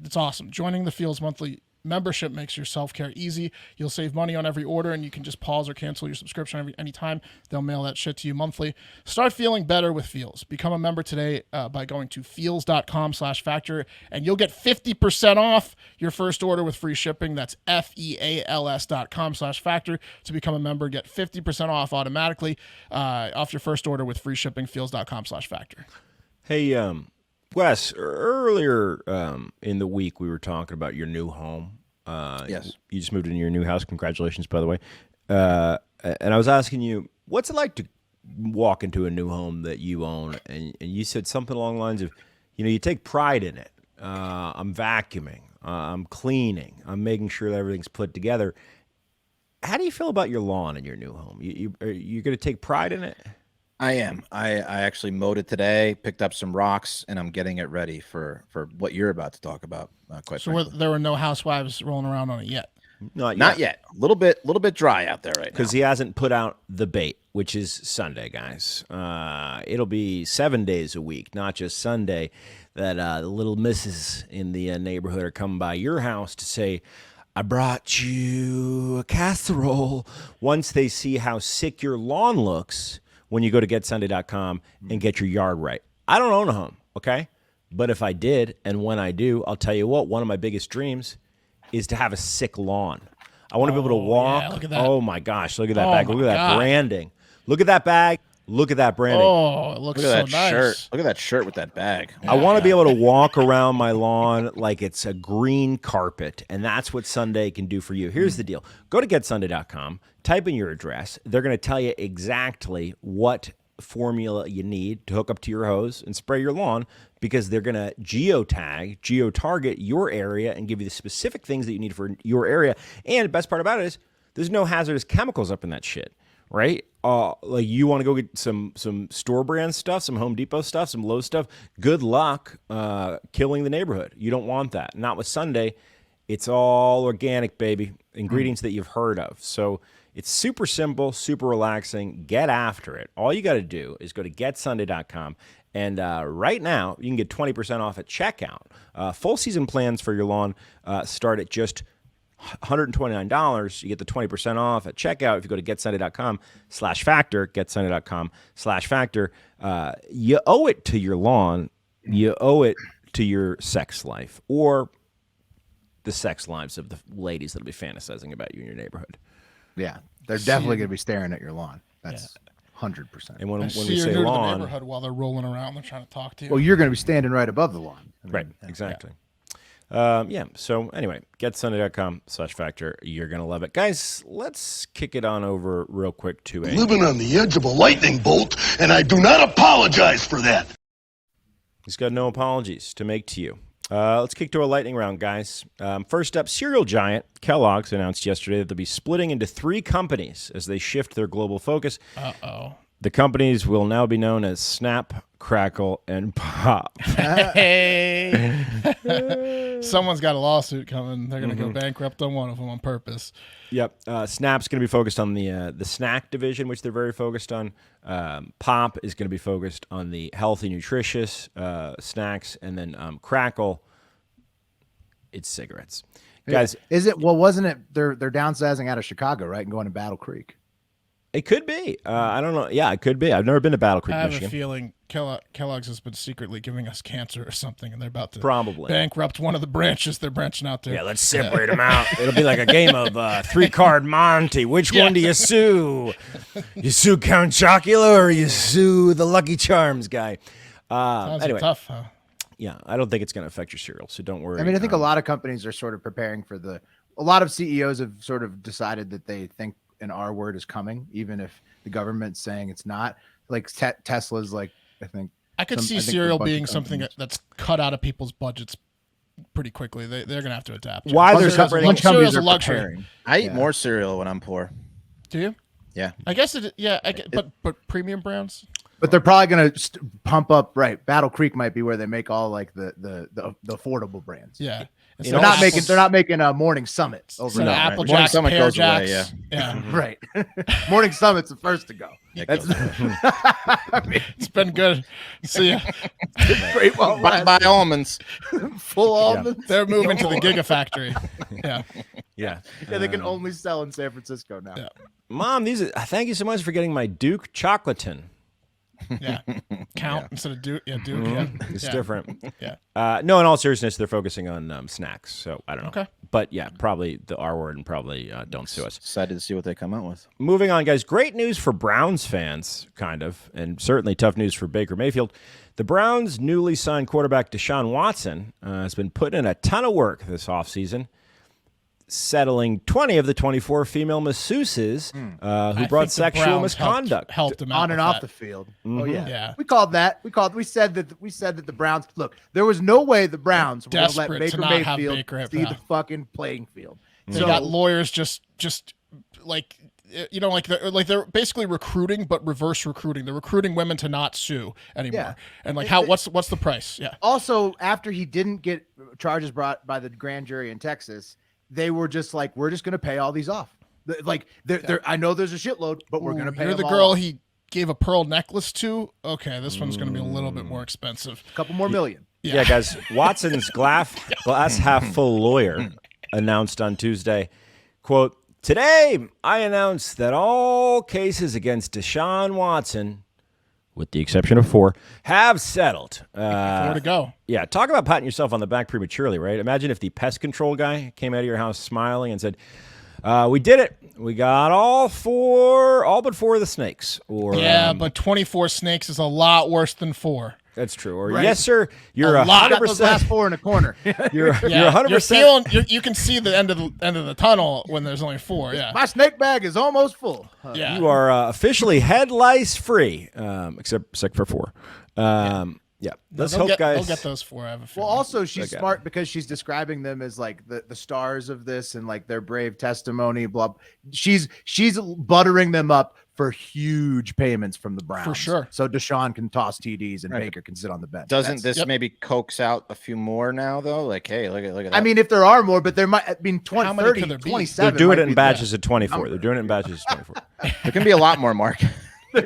It's awesome. Joining the Feels monthly membership makes your self-care easy. You'll save money on every order, and you can just pause or cancel your subscription anytime. They'll mail that shit to you monthly. Start feeling better with Feels. Become a member today by going to feels.com/factor, and you'll get 50% off your first order with free shipping. That's feals.com/factor. To become a member, get 50% off automatically off your first order with free shipping. Feels.com/factor. Hey, Wes, earlier in the week we were talking about your new home. Yes. You just moved into your new house. Congratulations, by the way. And I was asking you, what's it like to walk into a new home that you own? And you said something along the lines of, you take pride in it. I'm vacuuming. I'm cleaning. I'm making sure that everything's put together. How do you feel about your lawn in your new home? Are you going to take pride in it? I am. I actually mowed it today, picked up some rocks, and I'm getting it ready for what you're about to talk about. There were no housewives rolling around on it yet. Not yet. A little bit dry out there right now. Because he hasn't put out the bait, which is Sunday, guys. It'll be 7 days a week, not just Sunday, that the little misses in the neighborhood are coming by your house to say, I brought you a casserole. Once they see how sick your lawn looks when you go to getsunday.com and get your yard right. I don't own a home, okay? But if I did, and when I do, I'll tell you what, one of my biggest dreams is to have a sick lawn. I want to be able to walk. Yeah, look at that. Oh, my gosh. Look at that bag. Look at that branding. Look at that bag. Look at that branding. Oh, it looks so nice. Shirt. Look at that shirt with that bag. I want to be able to walk around my lawn like it's a green carpet, and that's what Sunday can do for you. Here's the deal. Go to getsunday.com, type in your address. They're going to tell you exactly what formula you need to hook up to your hose and spray your lawn, because they're going to geo-target your area and give you the specific things that you need for your area. And the best part about it is there's no hazardous chemicals up in that shit. Right? Like you want to go get some store brand stuff, some Home Depot stuff, some Lowe's stuff. Good luck killing the neighborhood. You don't want that. Not with Sunday. It's all organic, baby. Ingredients that you've heard of. So it's super simple, super relaxing. Get after it. All you got to do is go to getsunday.com. And right now, you can get 20% off at checkout. Full season plans for your lawn start at just $129. You get the 20% off at checkout if you go to getsunday.com/factor, getsunday.com/factor. You owe it to your lawn. You owe it to your sex life, or the sex lives of the ladies that'll be fantasizing about you in your neighborhood. Yeah, they're definitely going to be staring at your lawn. That's 100%. And when we say you're near lawn, the neighborhood while they're rolling around, they're trying to talk to you. Well, you're going to be standing right above the lawn. Right, exactly. So anyway, getsunday.com/factor. You're going to love it. Guys, let's kick it on over real quick to living on the edge of a lightning bolt, and I do not apologize for that. He's got no apologies to make to you. Let's kick to a lightning round, guys. First up, cereal giant Kellogg's announced yesterday that they'll be splitting into 3 companies as they shift their global focus. Uh-oh. The companies will now be known as Snap, Crackle, and Pop. Hey. Someone's got a lawsuit coming. They're going to go bankrupt on one of them on purpose. Yep. Snap's going to be focused on the snack division, which they're very focused on. Pop is going to be focused on the healthy, nutritious snacks. And then Crackle, it's cigarettes. Guys. Is it? Well, wasn't it? They're downsizing out of Chicago, right? And going to Battle Creek. It could be. I don't know. Yeah, it could be. I've never been to Battle Creek, I have Michigan. a feeling Kellogg's has been secretly giving us cancer or something, and they're about to Probably bankrupt one of the branches they're branching out to. Yeah, let's separate them out. It'll be like a game of 3-card Monty. Which one do you sue? You sue Count Chocula or you sue the Lucky Charms guy? Sounds Anyway, tough, huh? yeah, I don't think it's going to affect your cereal, so don't worry. I mean, I think a lot of companies are sort of preparing for a lot of CEOs have sort of decided that they think an R word is coming, even if the government's saying it's not. Like Tesla's like, I think. I could see cereal being something that's cut out of people's budgets pretty quickly. They're going to have to adapt. Why Bunch they're of separating? lunch companies Cereal's a are luxury. preparing. I eat more cereal when I'm poor. Do you? Yeah. I guess it. Yeah. But premium brands. But they're probably going to pump up. Right, Battle Creek might be where they make all like the affordable brands. Yeah. You They're know, not making a Morning Summit over Instead of there. Apple Morning Jacks, Summit Pear goes away, Jacks. Yeah. Right. Morning Summit's the first to go. That's I mean, It's been good. See ya. great. Well, Buy almonds. full almonds. They're moving to the Gigafactory. Yeah. Yeah. Yeah, they can only sell in San Francisco now. Yeah. Mom, thank you so much for getting my Duke Chocolatin. Yeah. Count instead of Duke. Yeah, Duke. Yeah. It's Yeah. different. Yeah. No, in all seriousness, they're focusing on snacks. So I don't know. Okay. But yeah, probably the R word and probably don't sue us. Excited to see what they come out with. Moving on, guys. Great news for Browns fans, kind of, and certainly tough news for Baker Mayfield. The Browns' newly signed quarterback Deshaun Watson has been putting in a ton of work this offseason, settling 20 of the 24 female masseuses who I brought think the sexual Browns misconduct. helped him out On and with off that. the field. Mm-hmm. Oh yeah. Yeah. We said that the Browns look, there was no way the Browns were going to let Desperate to Baker not have Mayfield Baker at see the Brown. fucking playing field. They got lawyers just like they're basically recruiting, but reverse recruiting. They're recruiting women to not sue anymore. Yeah. And like what's the price? Yeah. Also, after he didn't get charges brought by the grand jury in Texas, they were just like, we're just going to pay all these off. Like, I know there's a shitload, but we're going to pay. You're the them girl all off. he gave a pearl necklace to. Okay, this one's going to be a little bit more expensive. A couple more million. Yeah, guys. Watson's glass half full lawyer announced on Tuesday, quote, "Today, I announced that all cases against Deshaun Watson, with the exception of 4, have settled." 4 to go. Yeah, talk about patting yourself on the back prematurely, right? Imagine if the pest control guy came out of your house smiling and said, "We did it. We got all but 4 of the snakes." Or Yeah, but 24 snakes is a lot worse than 4. that's true. Or Right. yes, sir, you're A lot. Got those last 100%. 4 in a corner. You're Yeah, 100%. you're feeling. You can see the end of the tunnel when there's only 4. Yeah. My snake bag is almost full. Yeah. You are officially head lice free, except for 4. Yeah, let's hope, guys. They'll get those 4. I have a Well, feeling. also she's Okay. smart because she's describing them as like the stars of this and like their brave testimony. Blah. She's buttering them up for huge payments from the Browns, For sure. So Deshaun can toss TDs and Right. Baker can sit on the bench. Doesn't That's- this maybe coax out a few more now though? Like, hey, look at that. I mean, if there are more, but there might I mean 20, How many 30, could there be? 27. They're doing might it in be- batches of 24. They're doing it in batches of 24. there can be a lot more, Mark.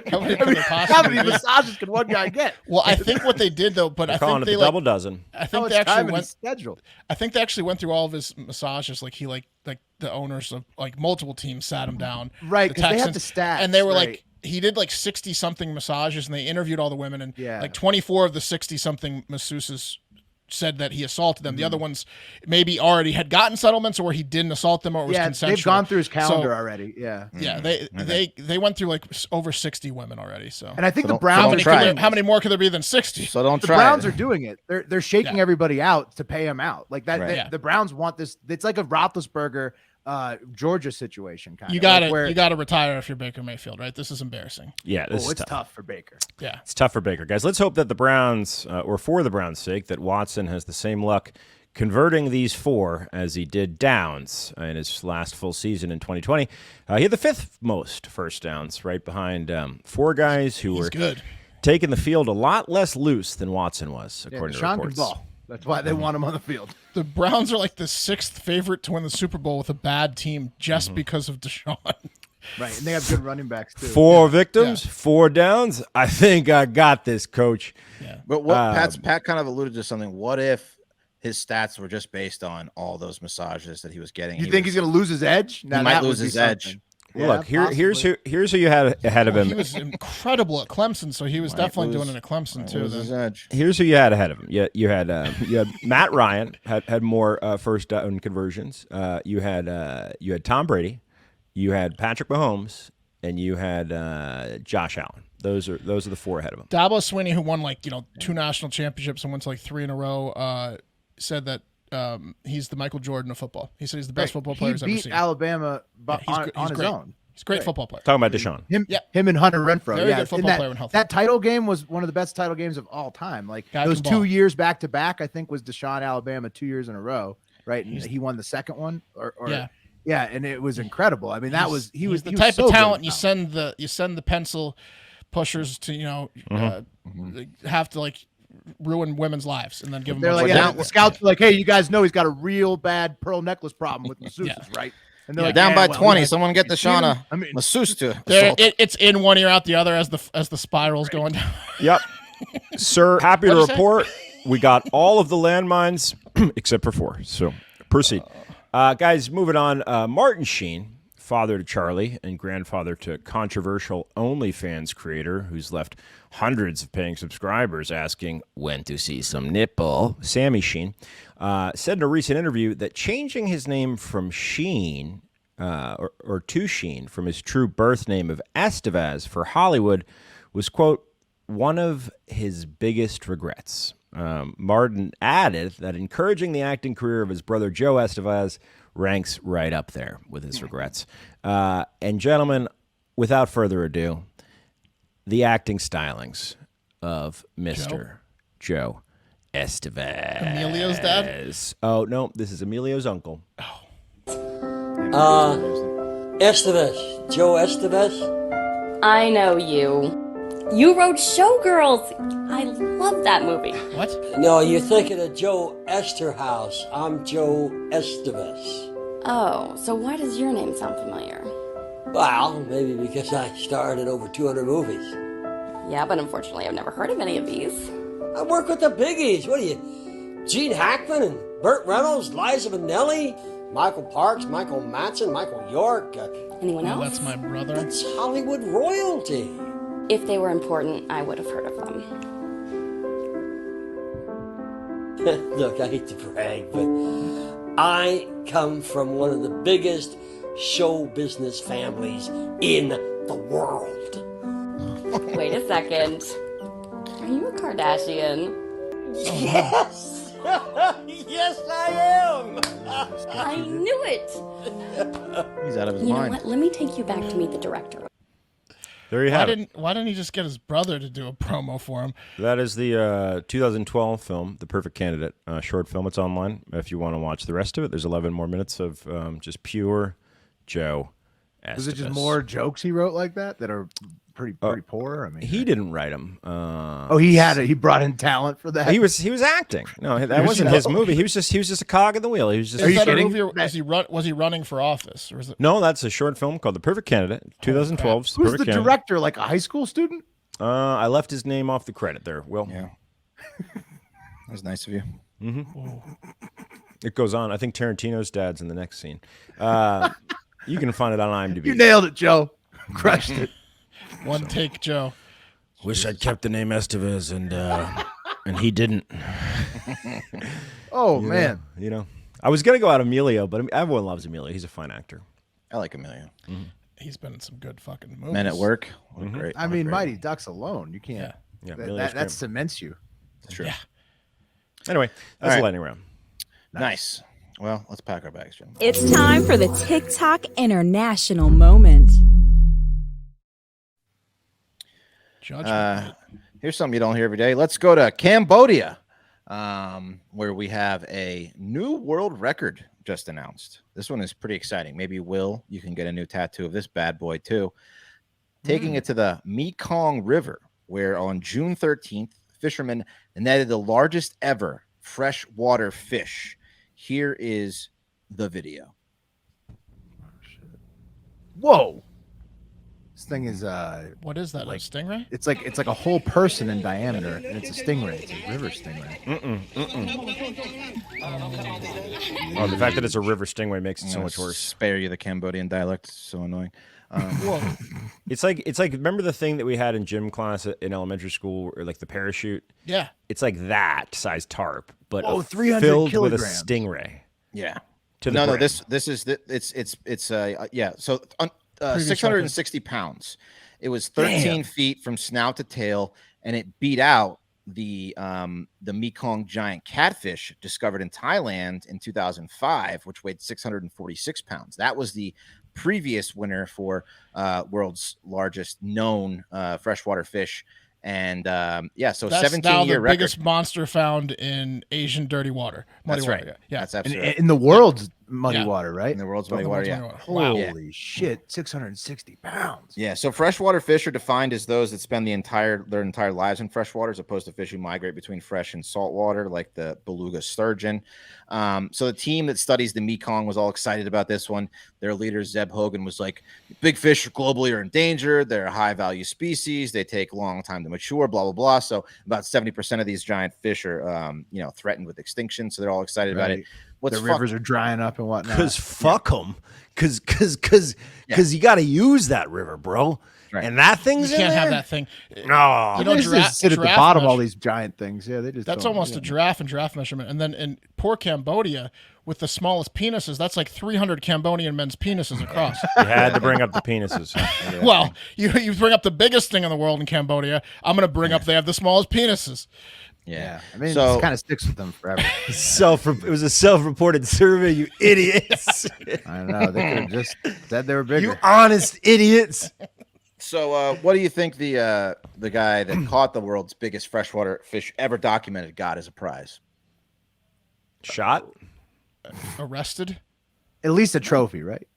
How many could there How possibly many be? massages can one guy get? Well, I think what they did though, but They're I calling think it they the double dozen. I How think much they actually time in his went. schedule? I think they actually went through all of his massages. Like he like the owners of like multiple teams sat him down. Right, the 'cause they have Texans, the stats, and they were right. like he did like 60 something massages, and they interviewed all the women, and Yeah. like 24 of the 60 something masseuses said that he assaulted them. The other ones maybe already had gotten settlements, or he didn't assault them, or it was Yeah, consensual. they've gone through his calendar So, already. Yeah, Yeah, they went through like over 60 women already. So and I think So the don't- how Browns many, are try doing how many more could there be than 60? So don't the try. Browns it. are doing it. They're shaking Yeah. everybody out to pay him out. Like that. Right. Yeah. The Browns want this. It's like a Roethlisberger, Georgia situation kind You of. got like where, You got to retire if you're Baker Mayfield, right? This is embarrassing. Yeah, this Oh, is it's tough. tough for Baker. Yeah. It's tough for Baker, guys. Let's hope that the Browns, or for the Browns' sake, that Watson has the same luck converting these 4 as he did downs in his last full season in 2020. He had the 5th most first downs, right behind 4 guys who He's were good. taking the field a lot less loose than Watson was, Yeah, according to Deshaun can reports. ball. That's why they want him on the field. The Browns are like the 6th favorite to win the Super Bowl with a bad team just because of Deshaun. Right, and they have good running backs too. 4 victims, 4 downs. I think I got this, coach. But what Pat kind of alluded to something. What if his stats were just based on all those massages that he was getting? You think he's going to lose his edge? Now, might that would lose be his edge. something. Yeah, Look, here's who you had ahead of him. He was incredible at Clemson, so he was definitely doing it at Clemson too. His Then. edge. Here's who you had ahead of him. You had Matt Ryan had more first down conversions. You had Tom Brady, you had Patrick Mahomes, and you had Josh Allen. Those are the four ahead of him. Dabo Swinney, who won 2 national championships and went to 3 in a row, said that he's the Michael Jordan of football. He said he's the best football player he's ever beat seen. Alabama He's on his great. own. He's a great football player. Talking about Deshaun. Him and Hunter Renfrow. Very yeah, good football player when healthy. That title game was one of the best title games of all time. Like Guy those can 2 ball. years back to back, I think was Deshaun Alabama 2 years in a row, right? And he won the second one, yeah, and it was incredible. I mean, he was the he was type so of good talent at you send the pencil pushers to have to ruin women's lives and then give them. They're like, a the scouts are like, hey, you guys know he's got a real bad pearl necklace problem with masseuses, right? And they're like, Down by well, 20. yeah, Someone get Deshaun a I mean, masseuse to There, assault. it's in one ear out the other as the spiral's going down. Yep. Sir, happy to What'd you say? report we got all of the landmines except for 4. So proceed. Guys, moving on. Martin Sheen, father to Charlie and grandfather to controversial OnlyFans creator who's left hundreds of paying subscribers asking when to see some nipple, Sammy Sheen, said in a recent interview that changing his name from Sheen or to Sheen from his true birth name of Estevez for Hollywood was, quote, one of his biggest regrets. Martin added that encouraging the acting career of his brother Joe Estevez ranks right up there with his regrets. And gentlemen, without further ado, the acting stylings of Mr. Joe Estevez. Emilio's dad? Oh, no, this is Emilio's uncle. Estevez. Joe Estevez? I know you. You wrote Showgirls. I love that movie. What? No, you're thinking of Joe Esterhaus. I'm Joe Estevez. Oh, so why does your name sound familiar? Well, maybe because I starred in over 200 movies. Yeah, but unfortunately I've never heard of any of these. I work with the biggies. What are you? Gene Hackman and Burt Reynolds, Liza Minnelli, Michael Parks, Michael Madsen, Michael York. Anyone Oh, else? that's my brother. That's Hollywood royalty. If they were important, I would have heard of them. Look, I hate to brag, but I come from one of the biggest show business families in the world. Wait a second. Are you a Kardashian? Yes! Yes, I am! I knew it! He's out of his You know mind. what? Let me take you back to meet the director. There you have it. Why didn't he just get his brother to do a promo for him? That is the 2012 film, The Perfect Candidate, short film. It's online if you want to watch the rest of it. There's 11 more minutes of just pure Joe Estevez. Was it just more jokes he wrote like that are pretty poor? I mean, He didn't write them. he brought in talent for that. He was acting. No, that wasn't his movie. He was just a cog in the wheel. He was just. Are you Is that a kidding? movie or was he running for office? Or is it? No, that's a short film called The Perfect Candidate, 2012. 's Who's Perfect the Candidate. director? Like a high school student? I left his name off the credit there. Will. Yeah. That was nice of you. It goes on. I think Tarantino's dad's in the next scene. You can find it on IMDb. You nailed it, Joe. Crushed it. One take, Joe. Wish I'd kept the name Estevez and he didn't. Oh man. You know, I was gonna go out Emilio, but everyone loves Emilio. He's a fine actor. I like Emilio. He's been in some good fucking movies. Men at Work. What a great. I what a mean, great Mighty one. Ducks alone, you can't. Yeah, That Emilio's great. cements you. It's true. Yeah. Anyway, that's All the right. lightning round. Nice. Well, let's pack our bags, Jim. It's time for the TikTok International Moment. Judgment. Here's something you don't hear every day. Let's go to Cambodia, where we have a new world record just announced. This one is pretty exciting. Maybe, Will, you can get a new tattoo of this bad boy, too. Taking it to the Mekong River, where on June 13th, fishermen netted the largest ever freshwater fish. Here is the video. Whoa. This thing is What is that? Like Stingray? it's like a whole person in diameter, and it's a stingray. It's a river stingray. Oh, the fact that it's a river stingray makes it so I'm much gonna worse. Spare you the Cambodian dialect. It's so annoying. It's like remember the thing that we had in gym class in elementary school, or like the parachute? Yeah. It's like that size tarp, but 300 filled kilograms. with a stingray. Yeah. To the No, brim. this is it's yeah. So 660 pounds. It was 13 feet from snout to tail, and it beat out the Mekong giant catfish discovered in Thailand in 2005, which weighed 646 pounds. That was the previous winner for world's largest known freshwater fish. And so That's 17-year the record. biggest monster found in Asian dirty water. Muddy That's water. right. Yeah. That's absolutely right. In the world's muddy Yeah. water, right? In the world's muddy water, yeah. Holy shit, 660 pounds. Yeah, so freshwater fish are defined as those that spend their entire lives in freshwater, as opposed to fish who migrate between fresh and salt water, like the beluga sturgeon. So the team that studies the Mekong was all excited about this one. Their leader, Zeb Hogan, was like, big fish globally are endangered. They're a high-value species. They take a long time to mature, blah, blah, blah. So about 70% of these giant fish are, threatened with extinction. So they're all excited about it. The rivers are drying up and whatnot. Because fuck them. Because you got to use that river, bro. Right. And that thing's You can't in have there? that thing. No. You know, They just sit at the giraffe bottom, mesh- all these giant things. Yeah, they just That's don't- almost yeah. a giraffe and giraffe measurement. And then in poor Cambodia, with the smallest penises, that's like 300 Cambodian men's penises across. You had to bring up the penises. Well, you bring up the biggest thing in the world in Cambodia. I'm going to bring up they have the smallest penises. Yeah. I mean, So- it kind of sticks with them forever. It was a self-reported survey, you idiots. I know. They could have just said they were bigger. You honest idiots. So what do you think the guy that caught the world's biggest freshwater fish ever documented got as a prize? Shot? Arrested? At least a trophy, right?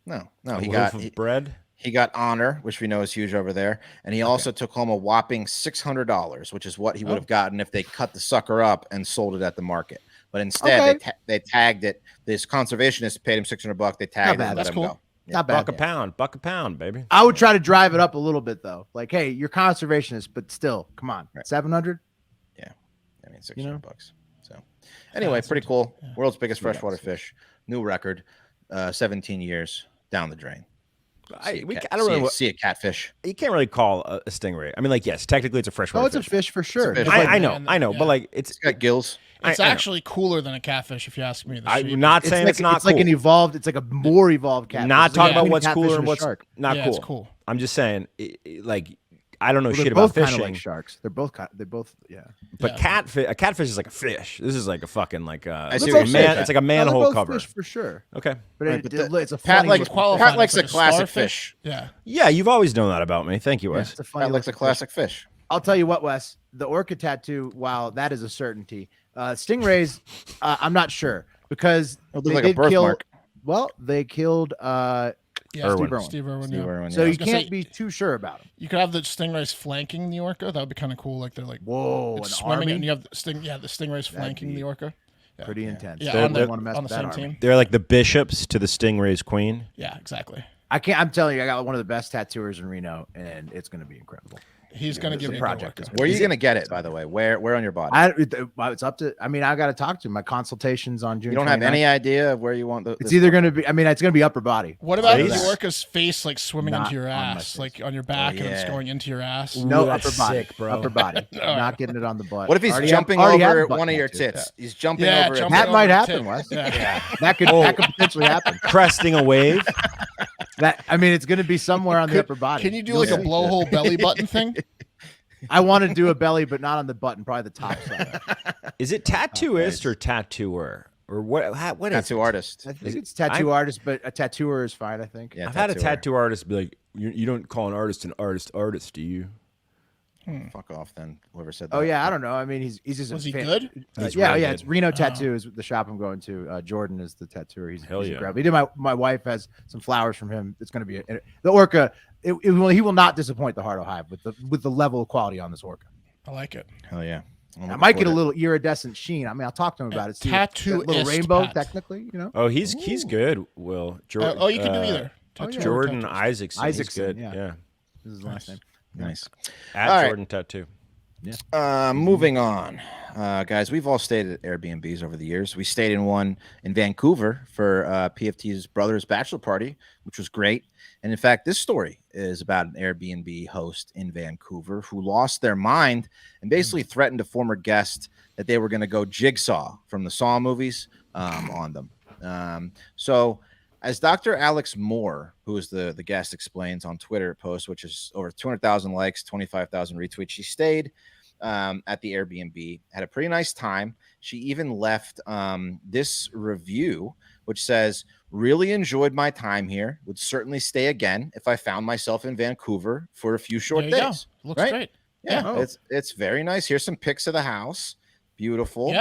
No, A he loaf got of bread? he got honor, which we know is huge over there, and he also took home a whopping $600, which is what he would have gotten if they cut the sucker up and sold it at the market. But instead, they tagged it. This conservationist paid him $600. They tagged it and let That's him cool. go. Not bad. Buck a pound, baby. I would try to drive it up a little bit though. Like, hey, you're conservationist, but still, come on, 700. I mean, $600. So, anyway, pretty cool. World's biggest freshwater fish, new record, 17 years down the drain. I don't really See a catfish. You can't really call a stingray. I mean, like, yes, technically it's a freshwater Oh, it's a fish. fish for sure. It's a fish. Just like- I know, yeah. but like It's got gills. It's I know. actually cooler than a catfish, if you ask me. The shape. I'm not saying like, it's not it's like cool. an evolved. It's like a more evolved catfish. Not It's talking like about what's catfish cooler and and a what's shark. not Yeah, cool. it's cool. I'm just saying, like, I don't know Well, shit they're about both kind of fishing, like sharks. They're both yeah. but Yeah. a catfish is like a fish. This is like a fucking like I it's see like what a you're saying, man. It's Pat. like a No, they're manhole both cover. fish for sure. Okay. But, Right, but it's a Pat funny likes looking- Qualified. likes It's a like classic starfish. fish. Yeah. Yeah, you've always known that about me. Thank you, Wes. It's a funny Pat likes a looking classic fish. I'll tell you what, Wes, the orca tattoo, wow, that is a certainty. Stingrays, I'm not sure because It looks they like a did kill. birthmark. Well, they killed. Yeah, Irwin. Steve Irwin. Steve Yeah. Irwin, So yeah. you gonna can't say- be too sure about them. You could have the stingrays flanking the orca. That would be kind of cool. Like they're like Whoa, it's an swimming, army? and you have the stingrays flanking be the orca. Yeah. Pretty intense. Yeah, Don't on the, wanna mess on with the that same army. team. They're like the bishops to the stingray's queen. Yeah, exactly. I can't. I'm telling you, I got one of the best tattooers in Reno, and it's going to be incredible. He's gonna give the you project a is good Where are you Is going to get it, by the way? Where on your body? It's up to. I mean, I got to talk to him. My consultations on June. You don't have 29th. any idea of where you want the. It's either going to be. I mean, it's going to be upper body. What about Face? the orca's face like swimming Not into your on my ass, face. like on your back, and it's yeah. going into your ass? No that's upper body, sick, bro. upper body. Not getting it on the butt. What if he's Already jumping already have over the butt one of your tattoo. tits? He's jumping Yeah, over. jumping That over might the happen, tip. Wes. Yeah. That could potentially happen. Cresting a wave. That I mean, it's going to be somewhere on the upper body. Can you do You'll like a see. blowhole belly button thing? I want to do a belly, but not on the button. Probably the top side. Is it tattooist or tattooer or what? What is Tattoo it? artist. I think it's tattoo artist, but a tattooer is fine. I think. Yeah, I've had a tattooer. tattoo artist be like, you don't call an artist, do you? Fuck off, then. Whoever said that. Oh yeah, I don't know. I mean, he's just. Was a he fan. good? He's Yeah, really yeah. good. It's Reno Tattoo is the shop I'm going to. Jordan is the tattooer. He's Hell yeah. incredible. He did my wife has some flowers from him. It's going to be the orca. He will not disappoint the Heart of Hive with the level of quality on this orca. I like it. Hell yeah. I might get a little iridescent sheen. I mean, I'll talk to him about it. See that little Tattooist, rainbow, Pat. technically, you know. Oh, he's good. Will Jordan? Oh, you can do either. yeah. Tattoo or Jordan tattoo. Isaacson. He's Isaacson, good. yeah. Yeah. This is his last name. Nice. At All right. Jordan Tattoo. Moving on. Guys, we've all stayed at Airbnbs over the years. We stayed in one in Vancouver for PFT's brother's bachelor party, which was great. And in fact, this story is about an Airbnb host in Vancouver who lost their mind and basically threatened a former guest that they were going to go jigsaw from the Saw movies on them. So as Dr. Alex Moore, who is the guest, explains on Twitter post, which is over 200,000 likes, 25,000 retweets, she stayed at the Airbnb, had a pretty nice time. She even left this review, which says, really enjoyed my time here. Would certainly stay again if I found myself in Vancouver for a few short days. Looks great. Yeah, it's very nice. Here's some pics of the house. Beautiful,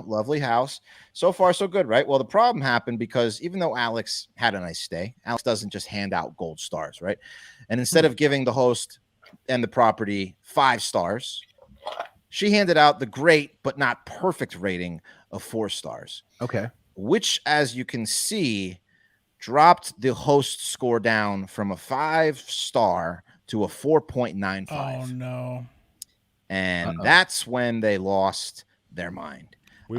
lovely house. So far, so good, right? Well, the problem happened because even though Alex had a nice stay, Alex doesn't just hand out gold stars, right? And instead of giving the host and the property 5 stars, she handed out the great but not perfect rating of 4 stars. Okay. Which, as you can see, dropped the host score down from a 5-star to a 4.95. Oh, no. And that's when they lost their mind. We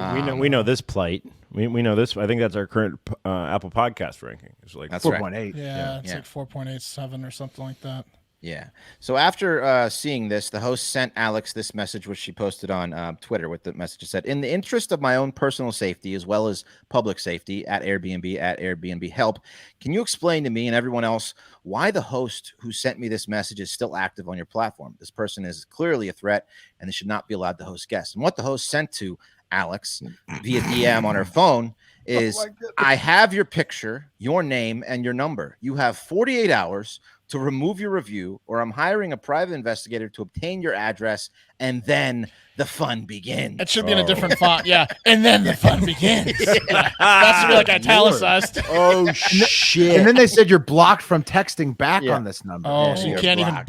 know this plight. We know this. I think that's our current Apple Podcast ranking. It's like 4.8. Yeah, it's like 4.87 or something like that. Yeah. So after seeing this, the host sent Alex this message, which she posted on Twitter. With the message said, "In the interest of my own personal safety as well as public safety at Airbnb help, can you explain to me and everyone else why the host who sent me this message is still active on your platform? This person is clearly a threat, and they should not be allowed to host guests." And what the host sent to Alex via DM on her phone is, "I have your picture, your name, and your number. You have 48 hours to remove your review, or I'm hiring a private investigator to obtain your address, and then the fun begins." It should be in a different font, and then the fun begins. That should be like italicized. Oh shit! And then they said you're blocked from texting back on this number. Oh, so you can't even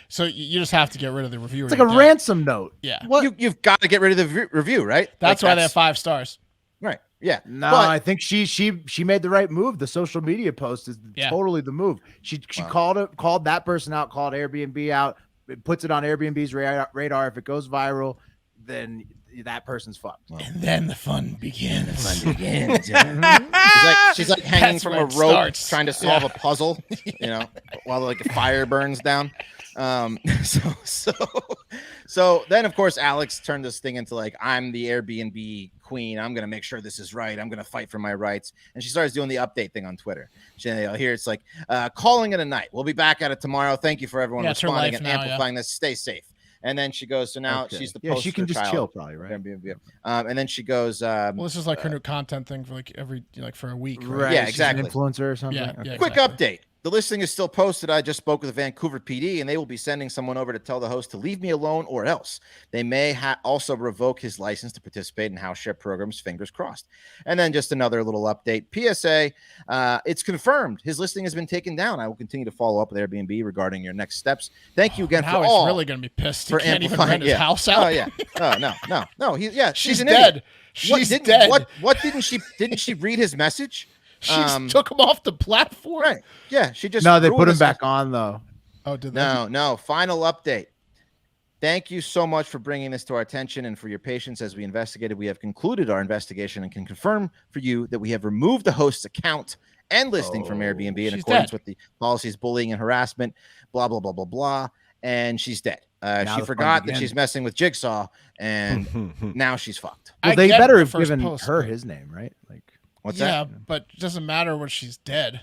so you just have to get rid of the review. It's like a ransom note. Yeah. You've got to get rid of the review, right? That's why they have 5 stars. Right. Yeah. No, I think she made the right move. The social media post is totally the move. She called that person out, called Airbnb out, it puts it on Airbnb's radar. If it goes viral, then that person's fucked. And then the fun begins. She's like hanging from a rope trying to solve a puzzle, while like a fire burns down. So then of course Alex turned this thing into like, I'm the Airbnb queen. I'm gonna make sure this is right. I'm gonna fight for my rights. And she starts doing the update thing on Twitter. Here it's like, calling it a night. We'll be back at it tomorrow. Thank you for everyone responding and amplifying this. Stay safe. And then she goes, so now she's the poster she can just child. chill probably, right? And then she goes, well, this is like her new content thing for like for a week, right? Yeah, exactly. She's an influencer or something. Yeah, Quick update. The listing is still posted. I just spoke with the Vancouver PD, and they will be sending someone over to tell the host to leave me alone or else. They may also revoke his license to participate in house share programs, fingers crossed. And then just another little update. PSA, it's confirmed. His listing has been taken down. I will continue to follow up with Airbnb regarding your next steps. Thank you again for he's all. Really going to be pissed. For he can't even rent his house out. Oh, yeah. No. She's an dead. Idiot. She's dead. What didn't she read his message? She took him off the platform. Right. Yeah. She just they put him back on though. Oh, did they? No. Final update. Thank you so much for bringing this to our attention and for your patience as we investigated. We have concluded our investigation and can confirm for you that we have removed the host's account and listing from Airbnb in accordance with the policies, bullying and harassment, blah, blah, blah, blah, blah. And she's dead. She forgot that she's messing with Jigsaw, and now she's fucked. Well, they better have given her his name, right? Like, what's that? Yeah, but it doesn't matter when she's dead.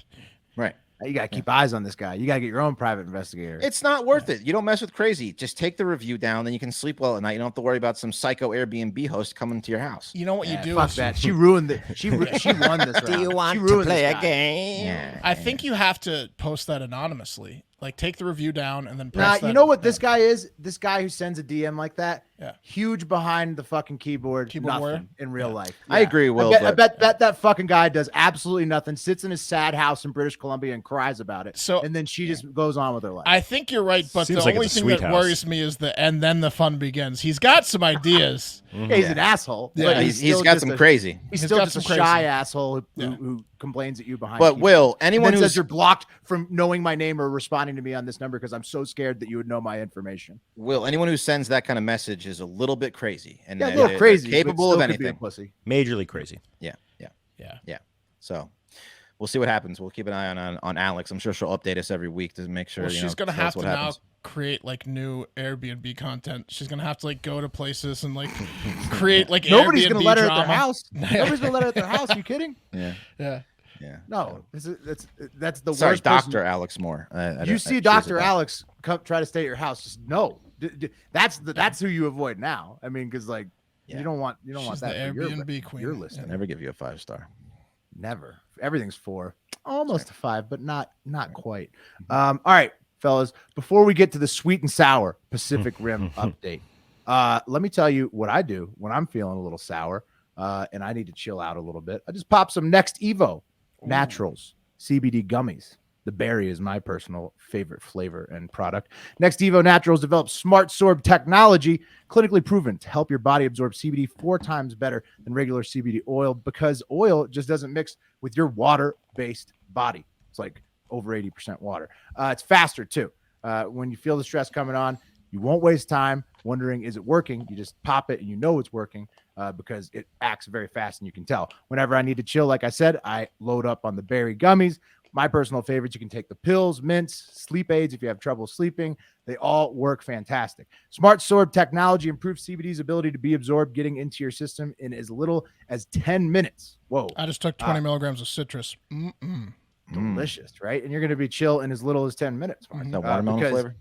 Right. You got to keep eyes on this guy. You got to get your own private investigator. It's not worth it. You don't mess with crazy. Just take the review down, then you can sleep well at night. You don't have to worry about some psycho Airbnb host coming to your house. You know what you do? Fuck that. She ruined it. She won this round. Do you want to play a game? Yeah. I think you have to post that anonymously. Like, take the review down and then press that. You know what this guy is? This guy who sends a DM like that Yeah. Huge behind the fucking keyboard Keyboard nothing warrior? in real life. I agree, Will. I bet that fucking guy does absolutely nothing, sits in his sad house in British Columbia and cries about it. So- and then she just goes on with her life. I think you're right, but Seems the like only it's a thing that sweet house. worries me is and then the fun begins. He's got some ideas. He's an asshole. Yeah. but he's still got just some a- crazy. He's He's still got just a some shy crazy. asshole Yeah. who complains at you behind. But keyboard. Will, And anyone then who's says you're blocked from knowing my name or responding to me on this number because I'm so scared that you would know my information. anyone who sends that kind of message is a little bit crazy and Yeah, a they're- little they're crazy, but capable still of could be a anything. pussy. Majorly crazy. Yeah. So we'll see what happens. We'll keep an eye on Alex. I'm sure she'll update us every week to make sure. Well, you she's know, gonna tell us have to what now happens. create like new Airbnb content. She's gonna have to like go to places and like create like Nobody's Airbnb gonna let her at drama. their house. Nobody's gonna let her at their house. You kidding? Yeah, Yeah. yeah. No, that's the Sorry, worst. person- Dr. Alex Moore. You see Dr. Alex come try to stay at your house. Just no. That's who you avoid now. I mean, because like Yeah. you don't want She's that the for your, Airbnb queen. your listening. Never give you a 5-star. Never. Everything's 4, almost a 5, but not quite. All right, fellas. Before we get to the sweet and sour Pacific Rim update, let me tell you what I do when I'm feeling a little sour and I need to chill out a little bit. I just pop some Next Evo Naturals CBD gummies. The berry is my personal favorite flavor and product. Next Evo Naturals developed smart sorb technology, clinically proven to help your body absorb CBD 4 times better than regular CBD oil because oil just doesn't mix with your water-based body. It's like over 80% water. It's faster too. When you feel the stress coming on, you won't waste time wondering, is it working? You just pop it and you know it's working because it acts very fast and you can tell. Whenever I need to chill, like I said, I load up on the berry gummies. My personal favorites, you can take the pills, mints, sleep aids if you have trouble sleeping. They all work fantastic. Smart Sorb technology improves CBD's ability to be absorbed, getting into your system in as little as 10 minutes. Whoa. I just took 20 milligrams of citrus. Delicious, right? And you're going to be chill in as little as 10 minutes. Mark. That watermelon because flavor.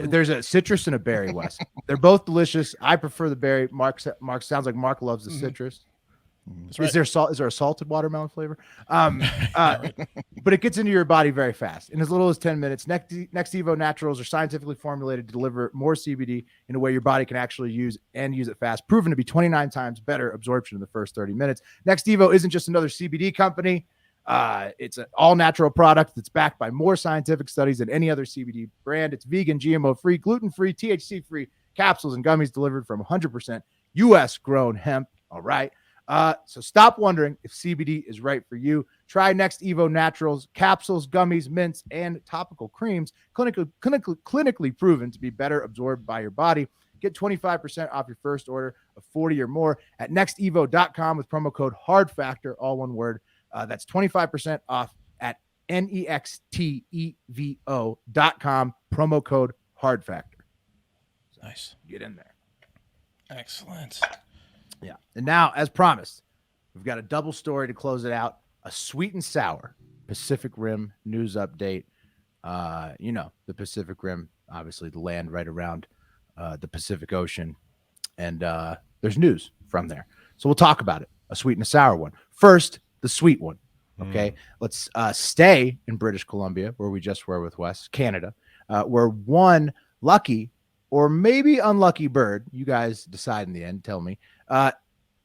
there's a citrus and a berry, Wes. They're both delicious. I prefer the berry. Mark sounds like Mark loves the citrus. That's Is there salt? Is there a salted watermelon flavor? But it gets into your body very fast in as little as 10 minutes. Next Evo Naturals are scientifically formulated to deliver more CBD in a way your body can actually use it fast. Proven to be 29 times better absorption in the first 30 minutes. Next Evo isn't just another CBD company. It's an all-natural product that's backed by more scientific studies than any other CBD brand. It's vegan, GMO-free, gluten-free, THC-free capsules and gummies delivered from 100% U.S.-grown hemp. All right. So stop wondering if CBD is right for you. Try Next Evo Naturals, capsules, gummies, mints, and topical creams, clinically proven to be better absorbed by your body. Get 25% off your first order of 40 or more at nextevo.com with promo code HARDFACTOR, all one word. That's 25% off at nextevo.com, promo code HARDFACTOR. Nice. Get in there. Excellent. Yeah. And now, as promised, we've got a double story to close it out. A sweet and sour Pacific Rim news update. The Pacific Rim, obviously the land right around the Pacific Ocean. And there's news from there. So we'll talk about it. A sweet and a sour one. First, the sweet one. Okay. Let's stay in British Columbia, where we just were with Wes, Canada, where one lucky or maybe unlucky bird, you guys decide in the end, tell me,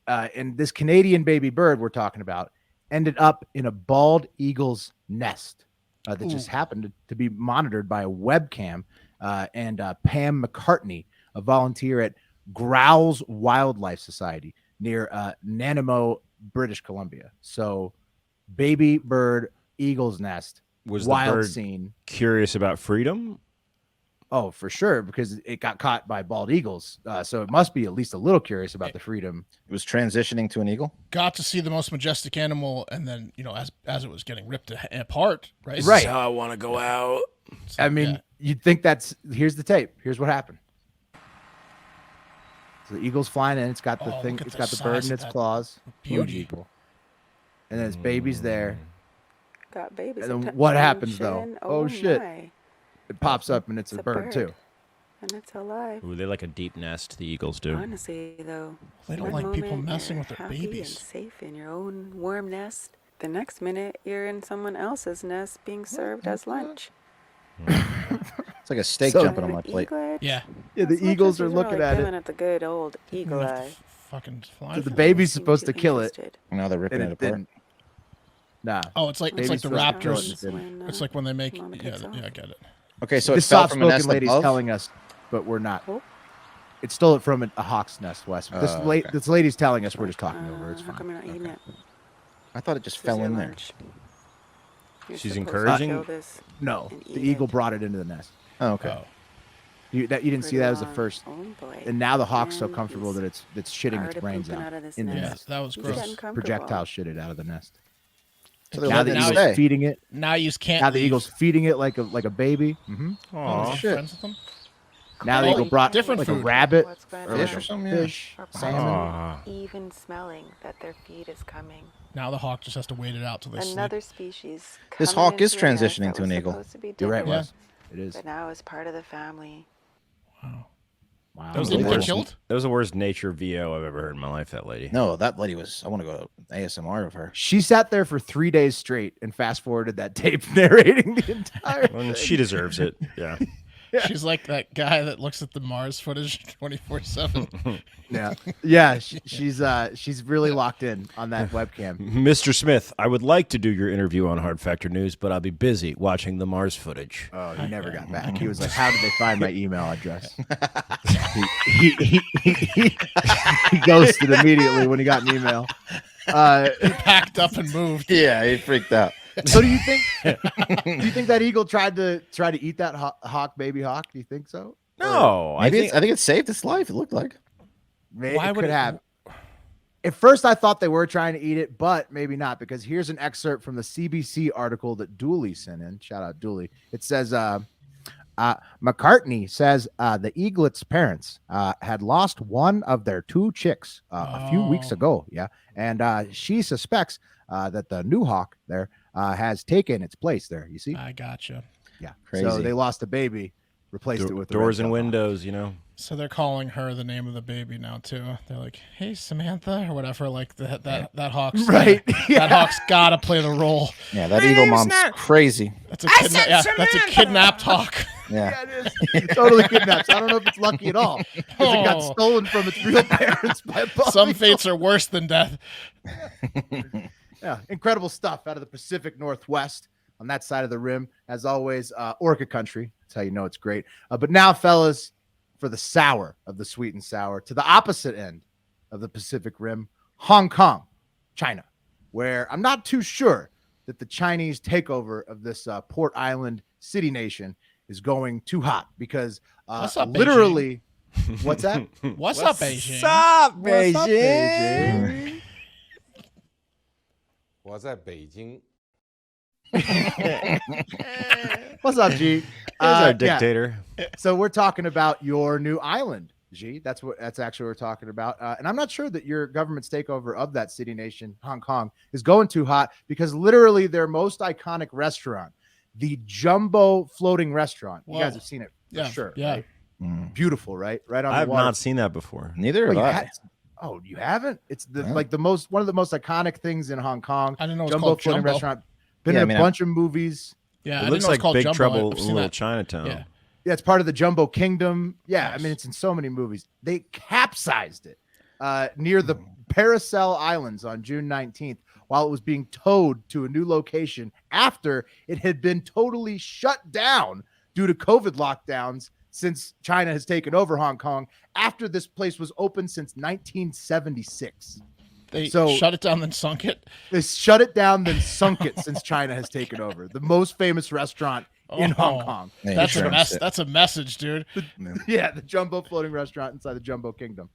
and this Canadian baby bird we're talking about ended up in a bald eagle's nest that just happened to be monitored by a webcam. And Pam McCartney, a volunteer at Growls Wildlife Society near Nanaimo, British Columbia. So baby bird, eagle's nest, Was wild the bird scene. curious about freedom? Oh, for sure, because it got caught by bald eagles. So it must be at least a little curious about the freedom. It was transitioning to an eagle. Got to see the most majestic animal, and then as it was getting ripped apart, right? Right. I want to go out. I mean, you'd think here's the tape. Here's what happened. So the eagle's flying in. It's got the Oh, thing. look at It's the got the bird size in of its that claws. beauty. Huge eagle. And then its baby's there. Got babies. And then in what touch. happens though? Shin. Oh shit! My. It pops up and it's It's a bird too. And it's alive. Ooh, they like a deep nest, the eagles do. Honestly, though, They don't one like people moment messing you're with their happy babies. And safe in your own warm nest. The next minute, you're in someone else's nest being served as lunch. It's like a steak So- jumping on my plate. Yeah. Yeah, the eagles are looking at it. At the good old eagle Enough to eye. fucking fly. So the for baby's Seem supposed too to kill it, interested. Now they're ripping and it it apart. didn't. Nah. Oh, it's like Baby's the supposed to kill it, raptors. and it didn't. It's like when they make. Mama Yeah, takes off. yeah, I get it. Okay, so it This fell from a soft-spoken nest lady's above. telling us, but we're not. Oh. It stole it from a hawk's nest, Wes. This Okay. this lady's telling us we're just talking over. It's How fine. come you're not eating it? I thought it just This is fell your in there. lunch. You're She's supposed to encouraging? kill this No, and the eat eagle it. brought it into the nest. Oh, okay. Oh. You didn't see that as the Pretty first. long. Oh, boy. And now the hawk's so And comfortable he's that it's shitting tired its of brains pooping out of this in the Yeah, nest. that was He's gross. getting comfortable. Projectile shitted out of the nest. So they're Now the letting it eagle's stay. feeding it. Now you can't. Now the leave. eagle's feeding it like a baby. Oh, Aw. is he shit. friends with them? Now the Oh, eagle brought different like food. a rabbit, What's going or Fish like or a something, yeah. fish, Or salmon. Aw. even smelling that their feed is coming. Now the hawk just has to wait it out till they sleep. Another species. This coming hawk is into a nest transitioning that to an was eagle. supposed to be You're right, different, Wes. It is. But now is part of the family. Wow. Wow. That was Didn't get worst- killed? That was the worst nature VO I've ever heard in my life, that lady. No, that lady was. I want to go ASMR of her. She sat there for 3 days straight and fast forwarded that tape narrating the entire. Well, she deserves it. Yeah. She's like that guy that looks at the Mars footage 24/7. Yeah, she's really locked in on that webcam. Mr. Smith, I would like to do your interview on Hard Factor News, but I'll be busy watching the Mars footage. Oh, he never got back. He was like, "How did they find my email address?" he ghosted immediately when he got an email. He packed up and moved. Yeah, he freaked out. So do you think that eagle tried to eat that hawk, baby hawk? Do you think so? No, I think it saved its life. It looked like. Maybe Why it would could it- have. At first, I thought they were trying to eat it, but maybe not, because here's an excerpt from the CBC article that Dooley sent in. Shout out Dooley. It says, McCartney says the eaglet's parents had lost one of their 2 chicks a few weeks Oh. ago. Yeah. And she suspects that the new hawk there has taken its place there. You see? I gotcha. Yeah. Crazy. So they lost a baby, replaced it with the doors red and tailed hawk. windows, you know. So they're calling her the name of the baby now too. They're like, "Hey, Samantha," or whatever. Like that hawk's Right. That hawk's gotta play the role. Yeah, that eagle mom's crazy. That's a that's a kidnapped hawk. Yeah. Yeah, it is. It totally kidnaps. I don't know if it's lucky at all, because it got Oh. stolen from its real parents by a bald Some eagle. fates are worse than death. Yeah, incredible stuff out of the Pacific Northwest on that side of the rim. As always, Orca country. That's how you know it's great. But now, fellas, for the sour of the sweet and sour, to the opposite end of the Pacific Rim, Hong Kong, China, where I'm not too sure that the Chinese takeover of this port island city nation is going too hot, because What's up, literally, what's that? What's up, Beijing? Stop, What's up, Beijing? What's that, Beijing? What's up, G? Here's our Yeah. dictator. So we're talking about your new island, G. That's actually what we're talking about. And I'm not sure that your government's takeover of that city nation, Hong Kong, is going too hot, because literally their most iconic restaurant, the Jumbo Floating Restaurant. You guys Whoa. have seen it for Yeah, sure. yeah. Right? Beautiful, right? Right on I the have water. not seen that before. Neither Oh, have you I. had- oh, you haven't? It's the No. like one of the most iconic things in Hong Kong. I didn't know it was Jumbo called Floating Jumbo. Restaurant. Been Yeah, in I a mean, bunch of movies. Yeah, I It didn't looks know it was like called Big Jumbo. Trouble I've in seen Little that. Chinatown. Yeah. Yeah, it's part of the Jumbo Kingdom. Yeah, I Nice. mean, it's in so many movies. They capsized it near the Paracel Islands on June 19th while it was being towed to a new location after it had been totally shut down due to COVID lockdowns since China has taken over Hong Kong, after this place was open since 1976. They So- shut it down, then sunk it. They shut it down, then sunk it since China has taken over. The most famous restaurant in Hong Oh. Kong. Yeah, That's you a mess. it. That's a message, dude. Yeah, the Jumbo Floating Restaurant inside the Jumbo Kingdom.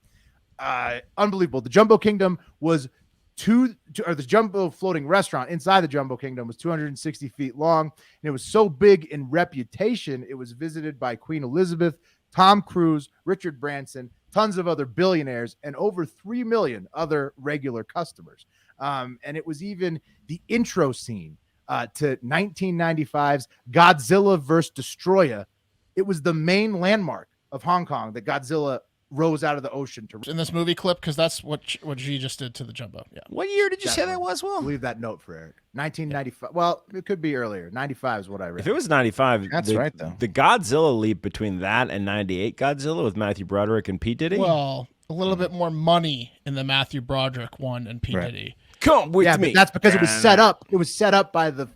Unbelievable. The Jumbo Kingdom was the Jumbo Floating Restaurant inside the Jumbo Kingdom was 260 feet long, and it was so big in reputation, it was visited by Queen Elizabeth, Tom Cruise, Richard Branson, tons of other billionaires, and over 3 million other regular customers. And it was even the intro scene to 1995's Godzilla vs. Destroyer. It was the main landmark of Hong Kong that Godzilla rose out of the ocean to In this movie clip, because that's what G just did to the jumbo. Yeah. What year did you say that was, Will? leave that note for Eric. 1995. Well, it could be earlier. 95 is what I read. If it was 95, That's right, though. The Godzilla leap between that and 98 Godzilla with Matthew Broderick and Pete Diddy. Well, a little bit more money in the Matthew Broderick one and P. Right. Diddy. Come with yeah, me. but that's because it was set up. It was set up by the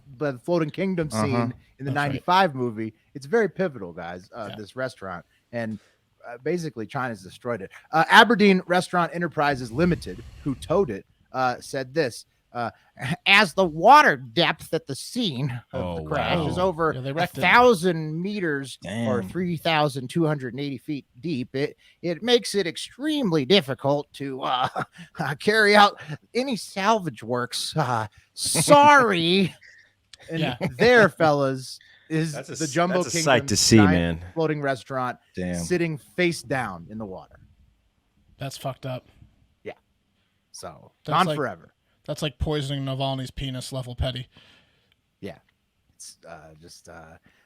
Floating Kingdom scene in the That's right. 95 movie. It's very pivotal, guys, this restaurant. And basically, China's destroyed it. Aberdeen Restaurant Enterprises Limited, who towed it, said this. As the water depth at the scene of the crash is over Yeah, they wrecked it. 1,000 meters or Damn. 3,280 feet deep, it makes it extremely difficult to carry out any salvage works. Sorry. And Yeah. there, fellas, is the Jumbo that's a Kingdom sight to see, giant man. floating restaurant Damn. sitting face down in the water. That's fucked up. So That's gone like- forever. That's like poisoning Navalny's penis level petty. It's just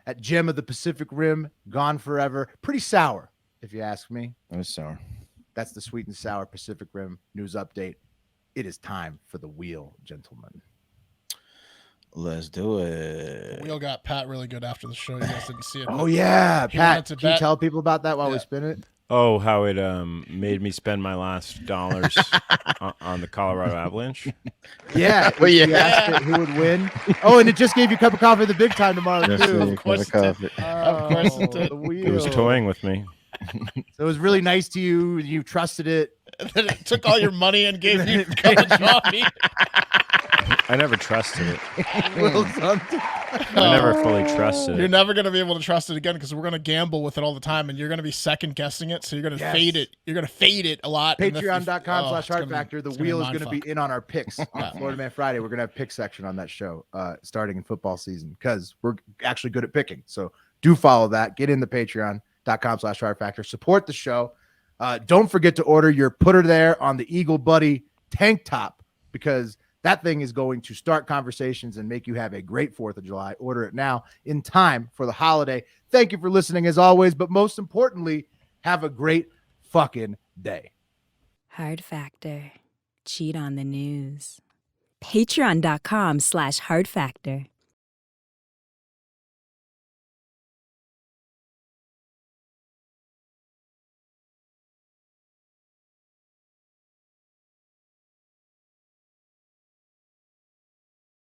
at Gem of the Pacific Rim, gone forever. Pretty sour, if you ask me. It was sour. That's the sweet and sour Pacific Rim news update. It is time for the wheel, gentlemen. Let's do it. Wheel got Pat really good after the show. You guys didn't see it. Oh yeah, He wanted Pat, to can you bet. tell people about that while we Yeah. spin it? Oh, how it made me spend my last dollars on the Colorado Avalanche. Yeah, Oh, yeah. you asked it who would win. Oh, and it just gave you a cup of coffee at the big time tomorrow Yes, too. sir. Of course Cup it of did. coffee. Of course it did. The It was wheel. toying with me. So it was really nice to you. You trusted it. Then it took all your money and gave you a cup of coffee. I never trusted it. Will something. I never fully trusted You're it. never going to be able to trust it again because we're going to gamble with it all the time and you're going to be second guessing it. So you're going to Yes. fade it. You're going to fade it a lot. and if- Patreon.com/Heart it's Factor. The it's gonna be wheel is a going to be mindfuck. in on our picks on Florida Man Friday. We're going to have pick section on that show starting in football season because we're actually good at picking. So do follow that. Get in the Patreon.com/Heart Factor. Support the show. Don't forget to order your Put Her There on the Eagle Buddy tank top because that thing is going to start conversations and make you have a great 4th of July. Order it now in time for the holiday. Thank you for listening as always, but most importantly, have a great fucking day. Hard Factor. Cheat on the news. Patreon.com/Hard Factor.